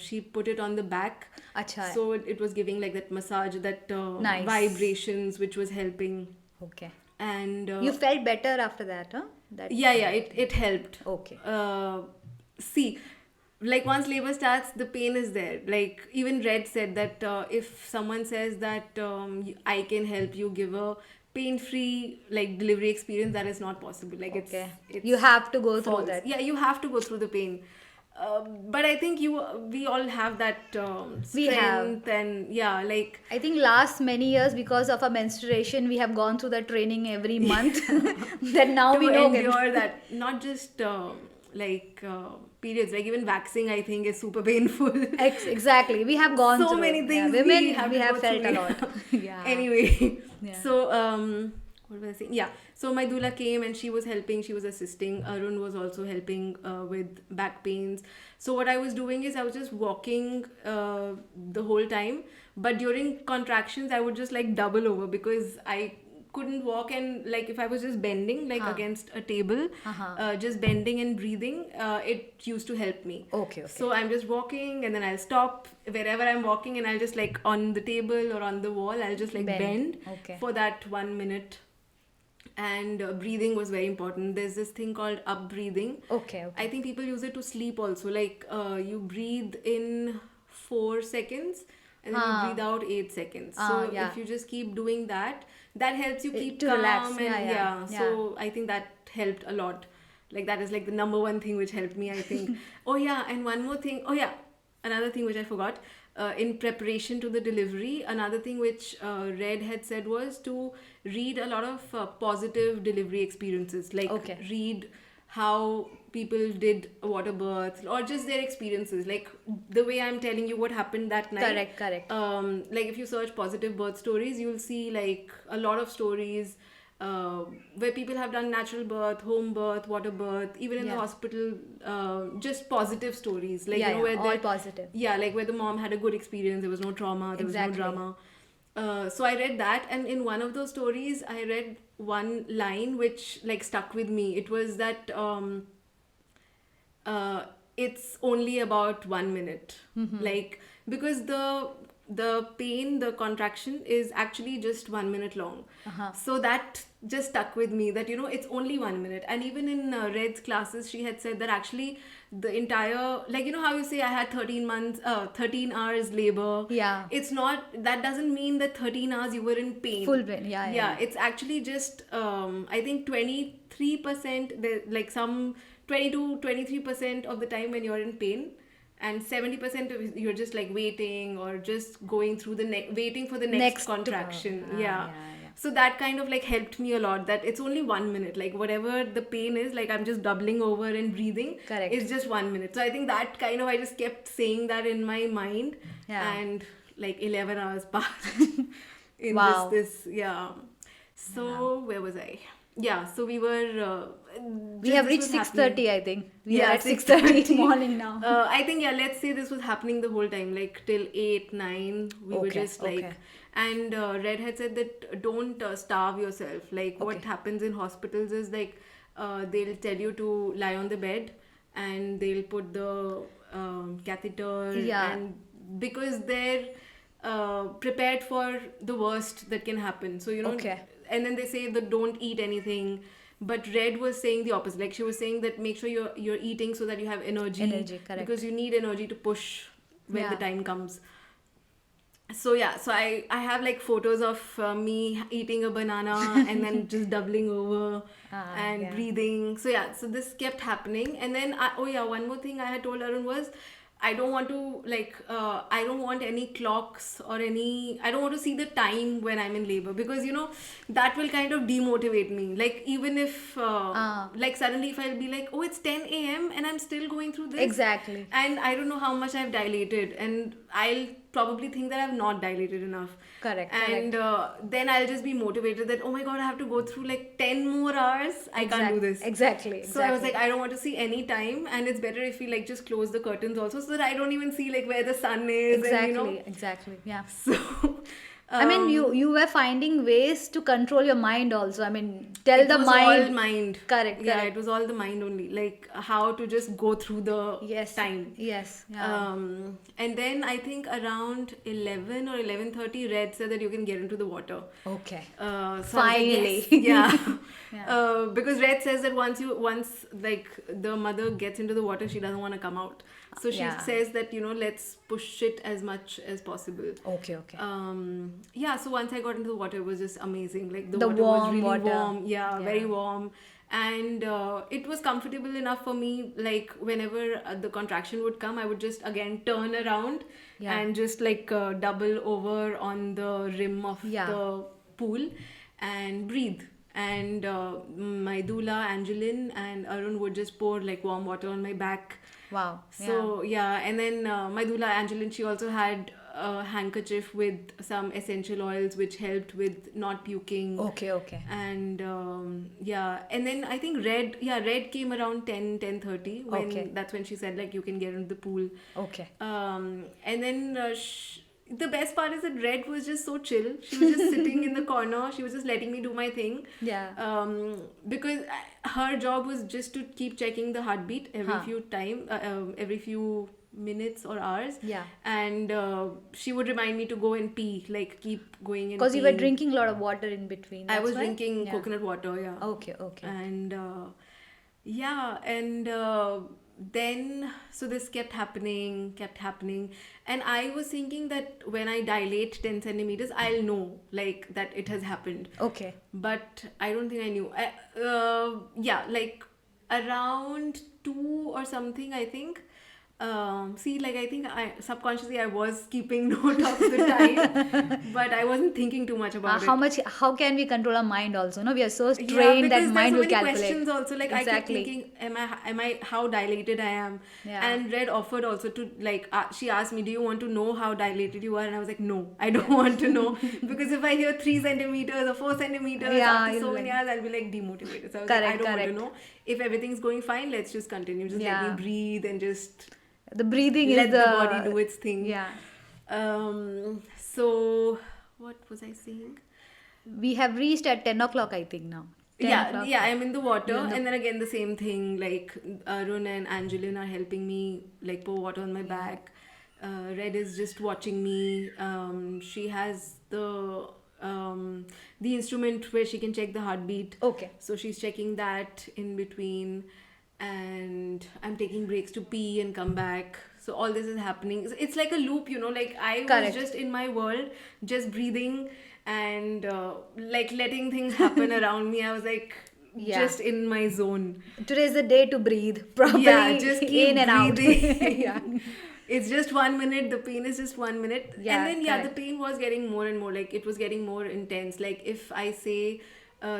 she put it on the back, Acha. so it was giving like that massage, that Nice. vibrations, which was helping. Okay. And You felt better after that, huh? That. yeah, it helped. Okay. See, like once labor starts, the pain is there. Like even Red said that if someone says that I can help you give a pain-free like delivery experience, that is not possible. Like Okay. it's You have to go through false. that. Yeah, you have to go through the pain. But I think we all have that We have. strength. And yeah, like I think last many years, because of our menstruation, we have gone through the training every month. Then now to we know. endure that. Not just periods, like even waxing, I think, is super painful. Exactly. We have gone So through many it. things Yeah. Women, we have we to have go felt through, a yeah. lot. Yeah. Anyway, Yeah. so what was I saying? Yeah, so my doula came and she was helping, she was assisting. Arun was also helping with back pains. So what I was doing is I was just walking the whole time, but during contractions I would just like double over because I couldn't walk. And like if I was just bending like against a table, just bending and breathing, it used to help me. Okay. Okay. So I'm just walking and then I'll stop wherever I'm walking and I'll just like on the table or on the wall, I'll just like bend Okay. for that 1 minute. And breathing was very important. There's this thing called up breathing. Okay. Okay. I think people use it to sleep also. Like you breathe in 4 seconds and then you breathe out 8 seconds. So yeah. if you just keep doing that, that helps you keep to calm. relax. And Yeah. so I think that helped a lot. Like that is like the number one thing which helped me, I think. Oh yeah, and one more thing. Oh yeah, another thing which I forgot. In preparation to the delivery, another thing which Red had said was to read a lot of positive delivery experiences. Like read how people did a water birth or just their experiences. Like the way I'm telling you what happened that night. Correct. Like if you search positive birth stories, you'll see like a lot of stories where people have done natural birth, home birth, water birth, even in the hospital, just positive stories. Like where all positive. Yeah, like where the mom had a good experience, there was no trauma, there was no drama. So I read that, and in one of those stories, I read one line which like stuck with me. It was that it's only about 1 minute. Like, because the pain, the contraction is actually just 1 minute long. So that just stuck with me, that it's only 1 minute. And even in Red's classes, she had said that actually the entire, like, how you say I had 13 hours labor. Yeah. It's not, that doesn't mean that 13 hours you were in pain. Full pain. Yeah. It's actually just I think 23%, like some 20 to 23% of the time when you're in pain, and 70% of you're just like waiting, or just going through waiting for the next Next contraction. yeah. So that kind of like helped me a lot, that it's only 1 minute, like whatever the pain is, like I'm just doubling over and breathing. Correct. It's just 1 minute. So I think that kind of, I just kept saying that in my mind. Yeah. And like 11 hours passed in Wow. this. So where was I? So we were We have reached 6:30, I think. We are at 6:30 morning now. I think, let's say this was happening the whole time, like till 8 9 we were Okay, just like. okay. And Red had said that don't starve yourself. Like, what Okay. happens in hospitals is like they'll tell you to lie on the bed, and they'll put the catheter. Yeah. And because they're prepared for the worst that can happen, so Okay. and then they say that don't eat anything. But Red was saying the opposite. Like, she was saying that make sure you're eating so that you have energy. Energy, correct. Because you need energy to push when Yeah. the time comes. So I have like photos of me eating a banana and then just doubling over and yeah. breathing. So this kept happening. And then one more thing I had told Arun was, I don't want to I don't want any clocks or I don't want to see the time when I'm in labor, because that will kind of demotivate me. Like, even if like suddenly if I'll be like, oh, it's 10 a.m. and I'm still going through this. Exactly. And I don't know how much I've dilated, and I'll probably think that I've not dilated enough. Correct. And then I'll just be motivated that, oh my god, I have to go through like 10 more hours. I can't do this. Exactly. So I was like, I don't want to see any time, and it's better if we like just close the curtains also, so that I don't even see like where the sun is. Exactly. And, Exactly. Yeah. So I mean, you were finding ways to control your mind also. I mean, tell the was mind. all mind. Correct. Yeah, correct. it was all the mind only. Like, how to just go through the Yes. time. Yes. Yeah. And then I think around 11 or 11:30, Red said that you can get into the water. Okay. So I was like, Finally. yes. Yeah. Because Red says that once like the mother gets into the water, she doesn't want to come out. So she Yeah. says that let's push it as much as possible. Okay. Okay. So once I got into the water, it was just amazing. Like, the water was warm really water. warm. Yeah, Yeah. very warm. And it was comfortable enough for me. Like, whenever the contraction would come, I would just again turn around Yeah. and just like double over on the rim of Yeah. the pool and breathe. And my doula, Angeline, and Arun would just pour like warm water on my back. Wow. So and then my doula Angeline, she also had a handkerchief with some essential oils which helped with not puking. Okay. Okay. And and then I think Red came around 10:30 when Okay. that's when she said like you can get into the pool. Okay. And then the best part is that Red was just so chill. She was just sitting in the corner. She was just letting me do my thing. Yeah. Because her job was just to keep checking the heartbeat every few minutes or hours. Yeah. And she would remind me to go and pee, like keep going and Because you were peeing. drinking a lot of water in between. I that's was why? drinking Yeah. coconut water, yeah. Okay. Okay. And then so this kept happening, and I was thinking that when I dilate 10 centimeters, I'll know like that it has happened. Okay. But I don't think I knew. Like around 2 or something, I think. I think subconsciously I was keeping note of the time, but I wasn't thinking too much about it. How can we control our mind also? No, we are so Yeah, trained that because mind will there's so many calculate. questions also. Like, I kept Exactly. thinking, am I how dilated I am? Yeah. And Red offered also to like she asked me, do you want to know how dilated you are? And I was like, no, I don't want to know, because if I hear 3 centimeters or 4 centimeters Yeah, after so you'll many like- hours, I'll be like demotivated. So I was Correct, like, I don't want correct. to know. If everything's going fine, let's just continue. Just Yeah. let me breathe and just The breathing let is the body do its thing. Yeah. So what was I saying? We have reached at 10 o'clock, I think now. 10 Yeah, o'clock. yeah, I'm in the water, You're in the- and then again the same thing. Like Arun and Angeline are helping me, like pour water on my back. Red is just watching me. She has the instrument where she can check the heartbeat. Okay. So she's checking that in between, and I'm taking breaks to pee and come back. So all this is happening. It's like a loop, you know. Like I was Correct. just in my world, just breathing and like letting things happen around me. I was like Yeah. just in my zone. Today's the day to breathe properly. Yeah, just keep in and out. breathing. Yeah. It's just 1 minute. The pain is just 1 minute, Yeah, and then yeah, the correct. pain was getting more and more. Like it was getting more intense. Like if I say.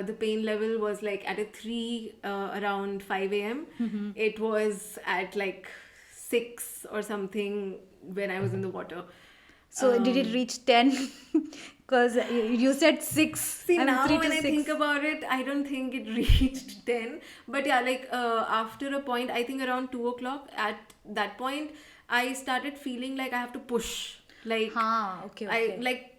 The pain level was like at a 3 around 5 a.m. Mm-hmm. It was at like 6 or something when I was in the water. So did it reach 10? Because you said 6. See, I mean, now 3 when to I 6. think about it, I don't think it reached 10. But yeah, like after a point, I think around 2 o'clock, at that point, I started feeling like I have to push. Like, Okay, I okay. like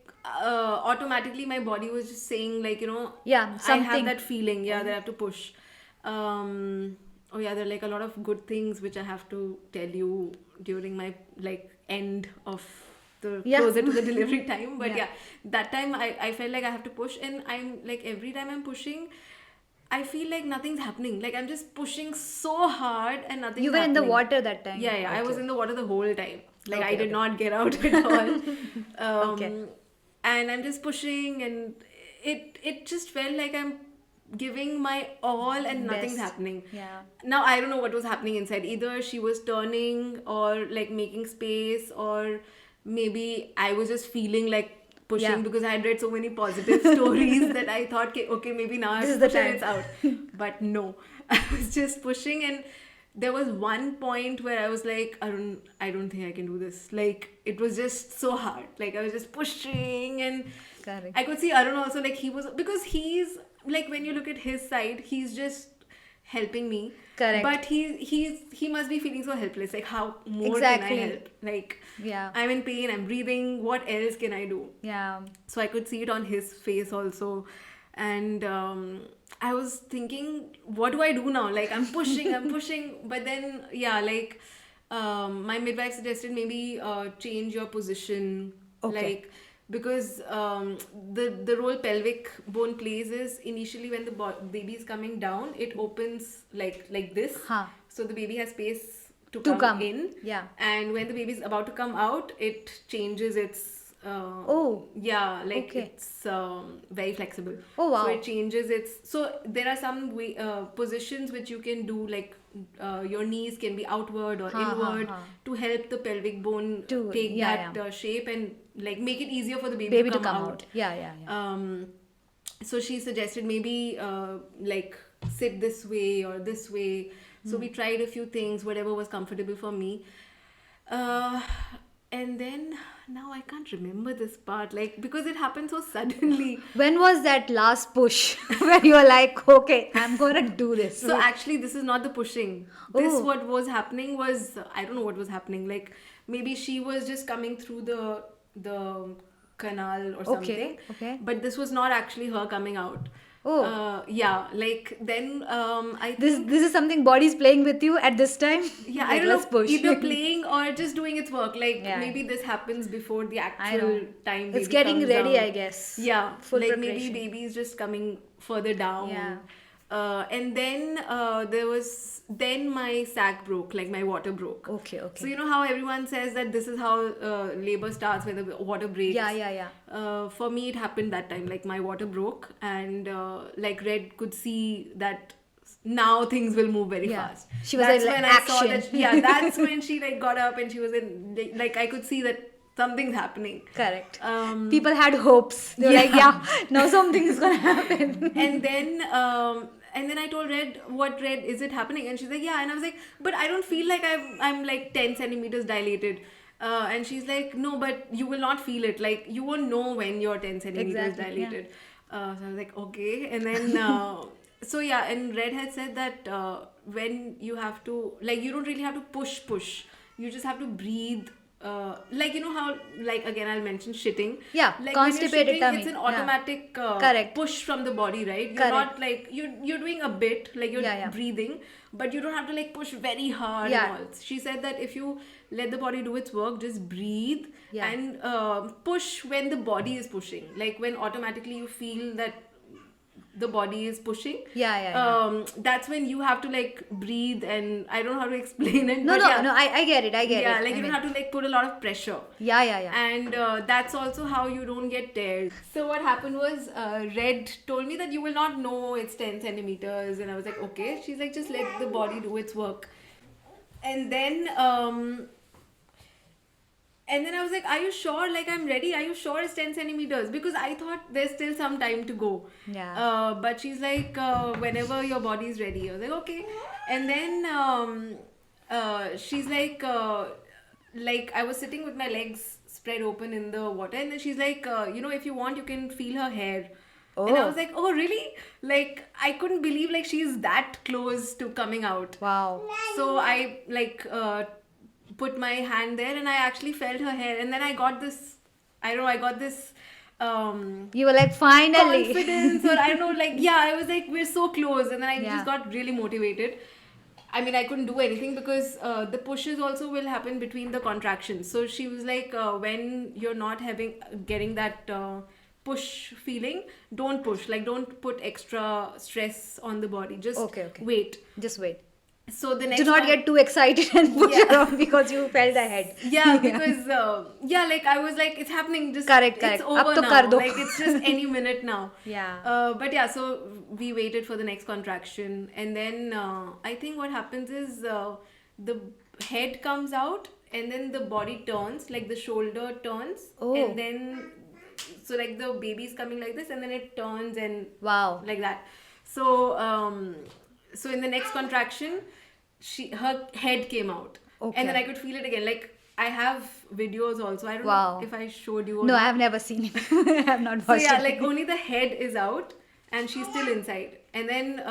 automatically my body was just saying, like, you know, Yeah, I have something. that feeling, yeah, that I have to push. Oh, yeah, there are like a lot of good things which I have to tell you during my like end of the Yeah. closer to the delivery time. But Yeah. yeah, that time I felt like I have to push, and I'm like every time I'm pushing, I feel like nothing's happening. Like I'm just pushing so hard and nothing's You were in the happening. water that time? Yeah, yeah. I was Okay. in the water the whole time. Like I Okay, did okay. not get out at all. Okay. And I'm just pushing, and it just felt like I'm giving my all and nothing's Best. happening. Yeah. Now I don't know what was happening inside. Either she was turning or like making space, or maybe I was just feeling like pushing Yeah. because I had read so many positive stories that I thought, okay, maybe now I This have is to the push and time. it's out. But no, I was just pushing, and there was one point where I was like, I don't think I can do this. Like it was just so hard. Like I was just pushing, and Correct. I could see Arun also, like he was, because he's like, when you look at his side, he's just helping me. Correct. But he must be feeling so helpless. Like how more Exactly. can I help? Like Yeah. I'm in pain, I'm breathing. What else can I do? Yeah. So I could see it on his face also, and I was thinking, what do I do now? Like I'm pushing, but then yeah, like my midwife suggested maybe change your position. Okay. Like because the role pelvic bone plays is initially when the baby is coming down, it opens like this. Huh. So the baby has space to To come come. in. Yeah. And when the baby is about to come out, it changes its Oh. yeah, like Okay. it's very flexible. Oh, wow. So it changes its, so there are some positions which you can do, like your knees can be outward or inward to help the pelvic bone To- take yeah, that shape and like make it easier for the baby, Baby to come out. Yeah. So she suggested maybe like sit this way or this way. So we tried a few things, whatever was comfortable for me. And then now I can't remember this part, like because it happened so suddenly. When was that last push where you were like, okay, I'm gonna do this? So actually, this is not the pushing. This Oh. what was happening was, I don't know what was happening. Like maybe she was just coming through the canal or something. Okay. But this was not actually her coming out. Oh. Yeah. Like then I This think, this is something body's playing with you at this time? yeah, Like, I don't let's know, push. either playing or just doing its work. Like Yeah. maybe this happens before the I actual know. time. It's baby getting comes ready, out. I guess. Yeah, Full like preparation. maybe baby is just coming further down. Yeah. And then then my sac broke, like my water broke. Okay. So you know how everyone says that this is how labor starts, when the water breaks. Yeah. For me, it happened that time. Like my water broke, and like Red could see that now things will move very Yeah. fast. She was That's like, when I saw action. that. Yeah, that's when she like got up and she was in. Like I could see that something's happening. Correct. Um, People had hopes. They were like, yeah, now something is gonna happen. and then I told Red, what, Red, is it happening? And she's like, yeah. And I was like, but I don't feel like I'm like 10 centimeters dilated. And she's like, no, but you will not feel it. Like you won't know when you're 10 centimeters Exactly, yeah. dilated. So I was like, okay. And then so yeah, and Red had said that when you have to, like, you don't really have to push. You just have to breathe like you know how, like again I'll mention shitting. Yeah, Like when you're constipated shitting, tummy. it's an Yeah. automatic Correct. push from the body, right? You're Correct. not like you're doing a bit, like you're Yeah, yeah. breathing, but you don't have to like push very hard Yeah. and all. She said that if you let the body do its work, just breathe Yeah. and push when the body is pushing, like when automatically you feel that the body is pushing. Yeah. That's when you have to like breathe, and I don't know how to explain it. No, but no, yeah. no. I get it. I get Yeah, it. like I you mean, don't have to like put a lot of pressure. yeah. And that's also how you don't get tears. So what happened was, Red told me that you will not know it's 10 centimeters, and I was like, okay. She's like, just let the body do its work. And then I was like, are you sure? Like, I'm ready. Are you sure it's 10 centimeters? Because I thought there's still some time to go. Yeah. But she's like, whenever your body is ready. I was like, okay. And then she's like I was sitting with my legs spread open in the water. And then she's like, if you want, you can feel her hair. And I Oh. was like, oh, really? Like, I couldn't believe, like, she's that close to coming out. Wow. So I put my hand there, and I actually felt her hair, and then I got this You were like, finally. confidence, or I don't know, like, yeah, I was like, we're so close, and then I Yeah. just got really motivated. I mean, I couldn't do anything because the pushes also will happen between the contractions. So she was like, when you're not getting that push feeling, don't push. Like, don't put extra stress on the body. Just Okay. wait. Just wait. So the next Do not time- get too excited and push Yeah. around because you felt ahead. Yeah, because like I was like, it's happening. Just Correct. It's Ab over to now. kar do. Like it's just any minute now. Yeah. But yeah, so we waited for the next contraction, and then I think what happens is the head comes out, and then the body turns, like the shoulder turns, Oh. and then so like the baby's coming like this, and then it turns and Wow. like that. So so in the next contraction, her head came out, Okay. and then I could feel it again. Like I have videos also. I don't Wow. know if I showed you. Or No, not. I have never seen it. I have not So watched yeah, it. like only the head is out, and she's still inside. And then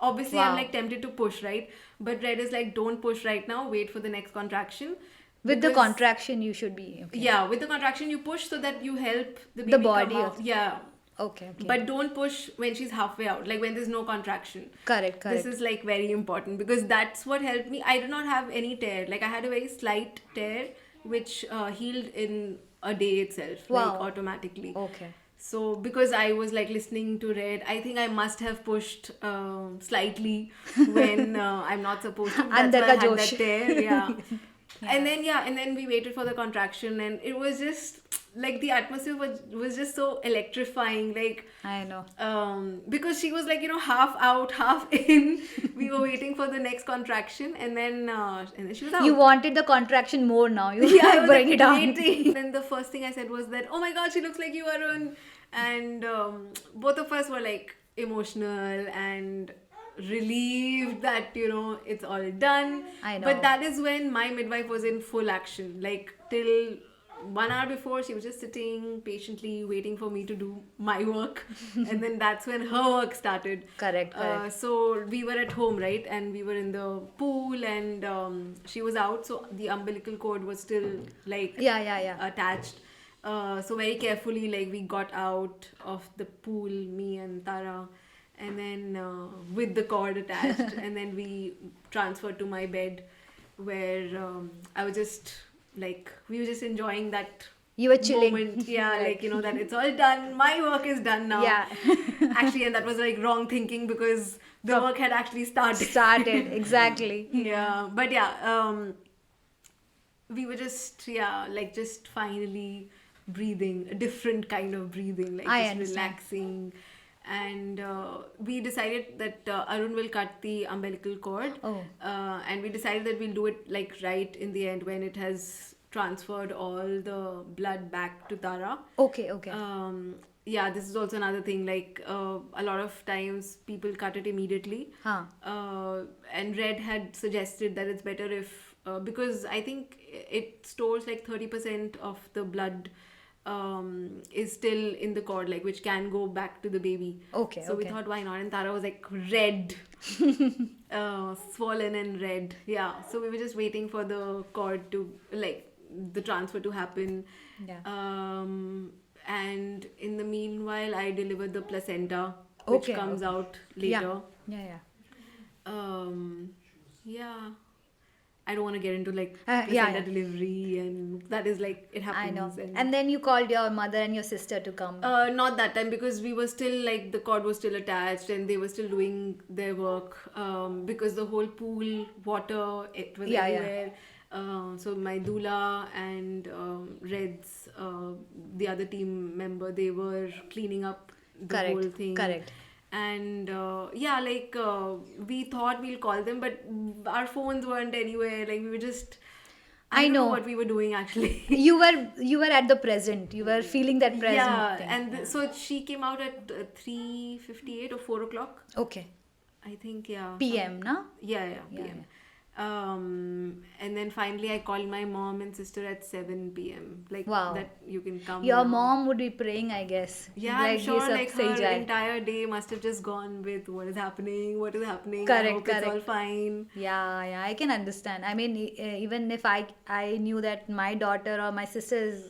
obviously Wow. I'm like tempted to push, right? But Red is like, don't push right now. Wait for the next contraction. With the Because- contraction, you should be. Okay. Yeah, with the contraction you push so that you help the baby The body come out. also. Yeah. Okay. But don't push when she's halfway out, like when there's no contraction. Correct. This is like very important because that's what helped me. I did not have any tear. Like I had a very slight tear which healed in a day itself, Wow. like automatically. Okay. So because I was like listening to Red, I think I must have pushed slightly when I'm not supposed to. That's Andar why ka I had josh. that tear. Yeah. And then we waited for the contraction, and it was just like the atmosphere was just so electrifying. Like I know. because she was like, half out, half in. We were waiting for the next contraction, and then she was out. You wanted the contraction more now. You Yeah, I was bring like, it down. waiting. Then the first thing I said was that, oh my god, she looks like you, Arun. And both of us were like emotional and relieved that it's all done. I know. But that is when my midwife was in full action. Like till 1 hour before, she was just sitting patiently waiting for me to do my work. And then that's when her work started. Correct. So we were at home, right? And we were in the pool, and she was out. So the umbilical cord was still like Yeah. attached. So very carefully, like we got out of the pool, me and Tara, and then with the cord attached, and then we transferred to my bed, where I was just like, we were just enjoying that You were chilling. moment. Yeah, like that it's all done. My work is done now. Yeah. Actually, and that was like wrong thinking because the work had actually started. Started. Exactly. Yeah, but yeah, we were just just finally breathing, a different kind of breathing, like I just understand. relaxing. And we decided that Arun will cut the umbilical cord. Oh. And we decided that we'll do it like right in the end when it has transferred all the blood back to Tara. Okay. Yeah, this is also another thing, like a lot of times people cut it immediately. Huh. And Red had suggested that it's better if because I think it stores like 30% of the blood is still in the cord, like which can go back to the baby. Okay. So we thought, why not? And Tara was like red, swollen and red. Yeah. So we were just waiting for the cord to like the transfer to happen. Yeah. And in the meanwhile, I delivered the placenta, which Okay. comes Okay. out Yeah. later. Yeah. Um, yeah. I don't want to get into like Yeah. placenta Yeah. delivery, and that is like it I know. happens. And And then you called your mother and your sister to come. not that time, because we were still like the cord was still attached and they were still doing their work, because the whole pool water, it was Yeah. Yeah. everywhere. So my doula and Reds, the other team member, they were cleaning up the whole Correct. thing. Correct. And yeah, like we thought we'll call them, but our phones weren't anywhere. Like we were just, I I don't know know. what we were doing actually. You were at the present. You were feeling that present Yeah, thing. and Yeah. so she came out at 3:58 or 4 o'clock. Okay. I think, yeah. PM, na? Yeah, yeah, Yeah. PM. And then finally I called my mom and sister at 7 p.m. Like Wow. that you can come Your now. mom would be praying, I guess. Yeah, Like, I'm ye sure sab like sahi her jaye. entire day must have just gone with what is happening, I Correct, hope it's all correct. fine. Yeah, yeah, I can understand. I mean, even if I knew that my daughter or my sister is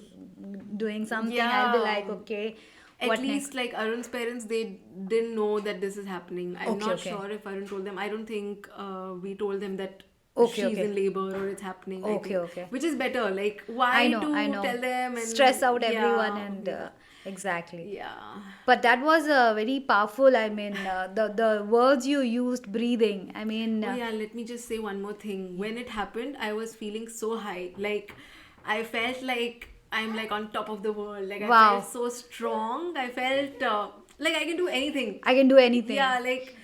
doing something, I'll be like, Yeah. okay, At what least next? like Arun's parents, they didn't know that this is happening. I'm Okay, not okay. sure if Arun told them. I don't think we told them that Okay, she's okay. in labor or it's happening. I Okay, think, okay. which is better. Like why I know, to I know. tell them and Stress out everyone yeah, and exactly. yeah. But that was very powerful. I mean, the words you used, breathing. I mean, Oh yeah, let me just say one more thing. When it happened, I was feeling so high. Like I felt like I'm like on top of the world. Like I wow, felt so strong. I felt like I can do anything. I can do anything. Yeah, like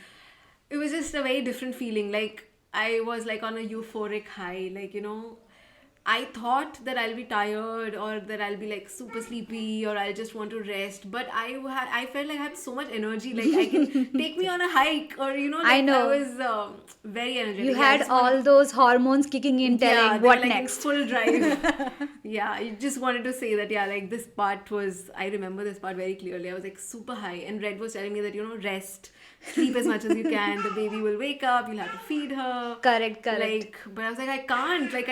it was just a very different feeling. Like I was like on a euphoric high. Like, I thought that I'll be tired or that I'll be like super sleepy or I'll just want to rest. But I felt like I had so much energy. Like I can take me on a hike or I like know. I was very energetic. You Yeah, I had just all wanted- those hormones kicking in, yeah, telling they were what like next. in full drive. Yeah, I just wanted to say that, yeah, like this part was, I remember this part very clearly. I was like super high, and Red was telling me that, rest, sleep as much as you can. The baby will wake up, you'll have to feed her. Correct, correct. Like, but I was like, I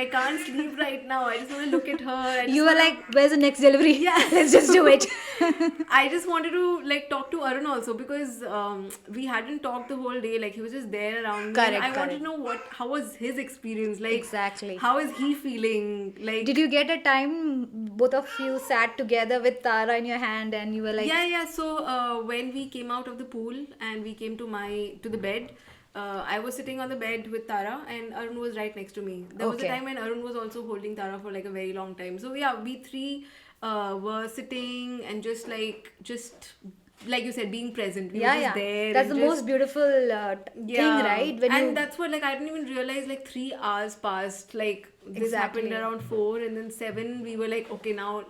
can't sleep right now. I just want to look at her. I just You were wanna- like, where's the next delivery? Yeah. Let's just do it. I just wanted to like talk to Arun also because we hadn't talked the whole day. Like he was just there around me. Correct, And I wanted correct. to know how was his experience. Like Exactly. how is he feeling? Like Did you get a time both of you sat together with Tara in your hand and you were like, yeah. So when we came out of the pool and we came to the bed, I was sitting on the bed with Tara and Arun was right next to me. There was a Okay. time when Arun was also holding Tara for like a very long time. So yeah, we three were sitting and just like you said, being present. We were yeah, just yeah. there. That's and the just- most beautiful thing, right? When and you that's what, like, I didn't even realize like 3 hours passed. Like this Exactly. happened around 4 and then 7 we were like, okay, now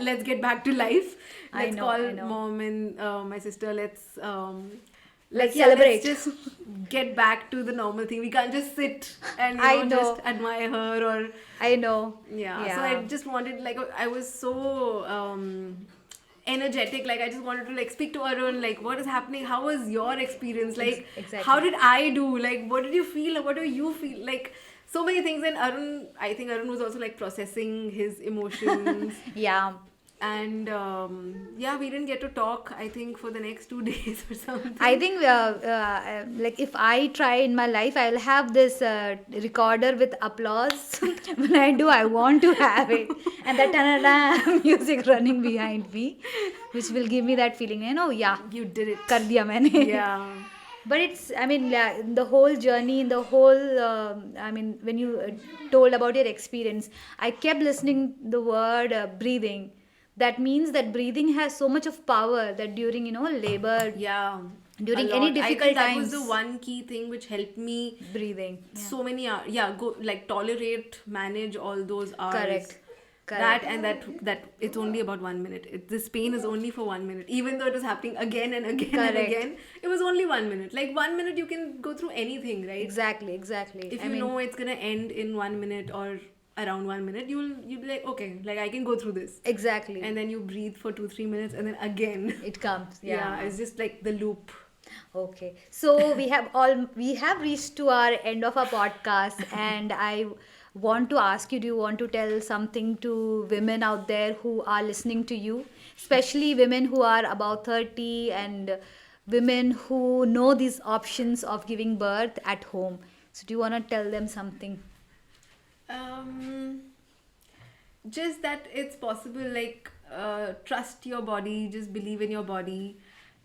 let's get back to life. I Let's know, I call know. mom and my sister. Let's Let's yeah, celebrate. let's just get back to the normal thing. We can't just sit and I know. just admire her or I know. yeah. So I just wanted, like, I was so energetic. Like I just wanted to like speak to Arun. Like, what is happening? How was your experience? Like, Exactly. how did I do? Like, what did you feel? What do you feel? Like, so many things. And Arun, I think Arun was also like processing his emotions. Yeah. And yeah, we didn't get to talk, I think, for the next 2 days or something. I think like if I try in my life, I'll have this recorder with applause. When I do, I want to have it, and that ta-da-da music running behind me, which will give me that feeling. Yeah, You did it. कर दिया मैंने. Yeah. But it's, I mean, yeah, the whole journey, the whole, I mean, when you told about your experience, I kept listening the word breathing. That means that breathing has so much of power that during, labor, Yeah. During a any lot. difficult I think that was times. the one key thing which helped me breathing. so many hours. Yeah, go like tolerate, manage all those hours. Correct. That and that it's only about 1 minute. This pain is only for 1 minute. Even though it was happening again and again and Correct. again, it was only 1 minute. Like 1 minute, you can go through anything, right? Exactly. If I you mean, know it's gonna end in 1 minute or around 1 minute, you'll be like, okay, like I can go through this. exactly. And then you breathe for 2-3 minutes, and then again. It comes. Yeah, it's just like the loop. Okay. So we have reached to our end of our podcast, and I want to ask you, do you want to tell something to women out there who are listening to you, especially women who are about 30 and women who know these options of giving birth at home? So do you want to tell them something? Um, just that it's possible, like, trust your body, just believe in your body.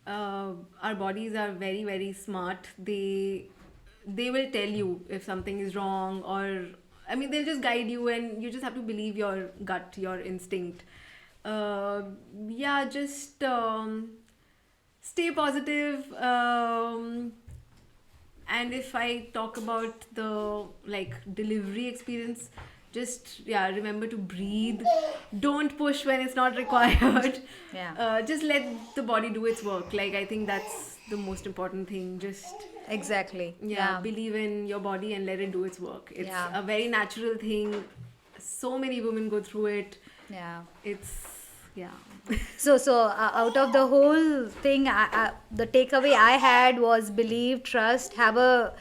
Our bodies are very, very smart. They will tell you if something is wrong, or I mean, they'll just guide you, and you just have to believe your gut, your instinct. uh, yeah, just stay positive. And if I talk about the like delivery experience, just yeah, remember to breathe. Don't push when it's not required. Yeah. Just let the body do its work. Like, I think that's the most important thing. Just Exactly. yeah, believe in your body and let it do its work. It's Yeah. a very natural thing. So many women go through it. Yeah. It's yeah. So out of the whole thing, the takeaway I had was believe, trust, have a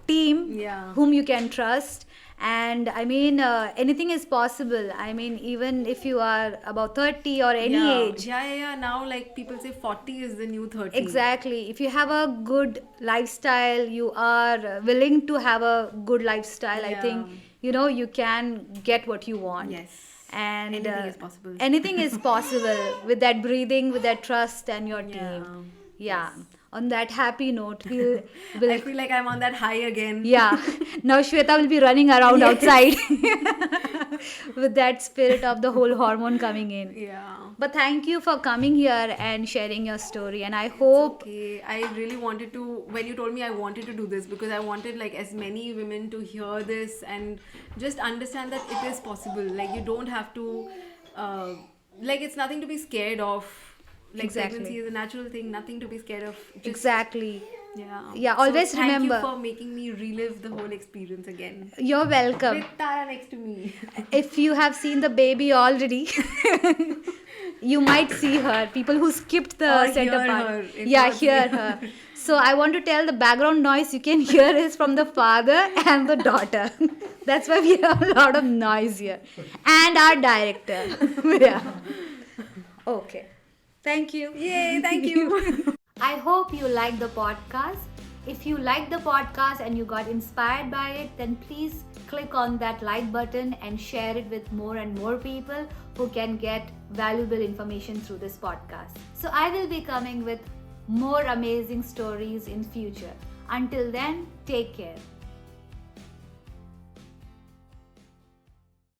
team Yeah. whom you can trust. And I mean, anything is possible. I mean, even if you are about 30 or any yeah. age. Yeah. Now, like, people say 40 is the new 30. Exactly. If you have a good lifestyle, you are willing to have a good lifestyle, I think, Yeah. you can get what you want. Yes. And Anything is possible. anything is possible with that breathing, with that trust and your Yeah. team. Yeah. Yes. On that happy note, I we'll feel like I'm on that high again. yeah. Now Shveta will be running around Yes. outside with that spirit of the whole hormone coming in. Yeah. But thank you for coming here and sharing your story. And I hope Okay, I really wanted to, when you told me, I wanted to do this because I wanted like as many women to hear this and just understand that it is possible. Like, you don't have to, like, it's nothing to be scared of. Like, Exactly. pregnancy is a natural thing, nothing to be scared of. Just, exactly. Yeah. Yeah, always so thank remember. you for making me relive the whole experience again. You're welcome. With Tara next to me. If you have seen the baby already, you might see her. People who skipped the Or center hear part. her, if Yeah, not hear see her. So I want to tell the background noise you can hear is from the father and the daughter. That's why we have a lot of noise here. And our director. Yeah. Okay. Thank you. Yay, thank you. I hope you liked the podcast. If you liked the podcast and you got inspired by it, then please click on that like button and share it with more and more people who can get valuable information through this podcast. So I will be coming with more amazing stories in future. Until then, take care.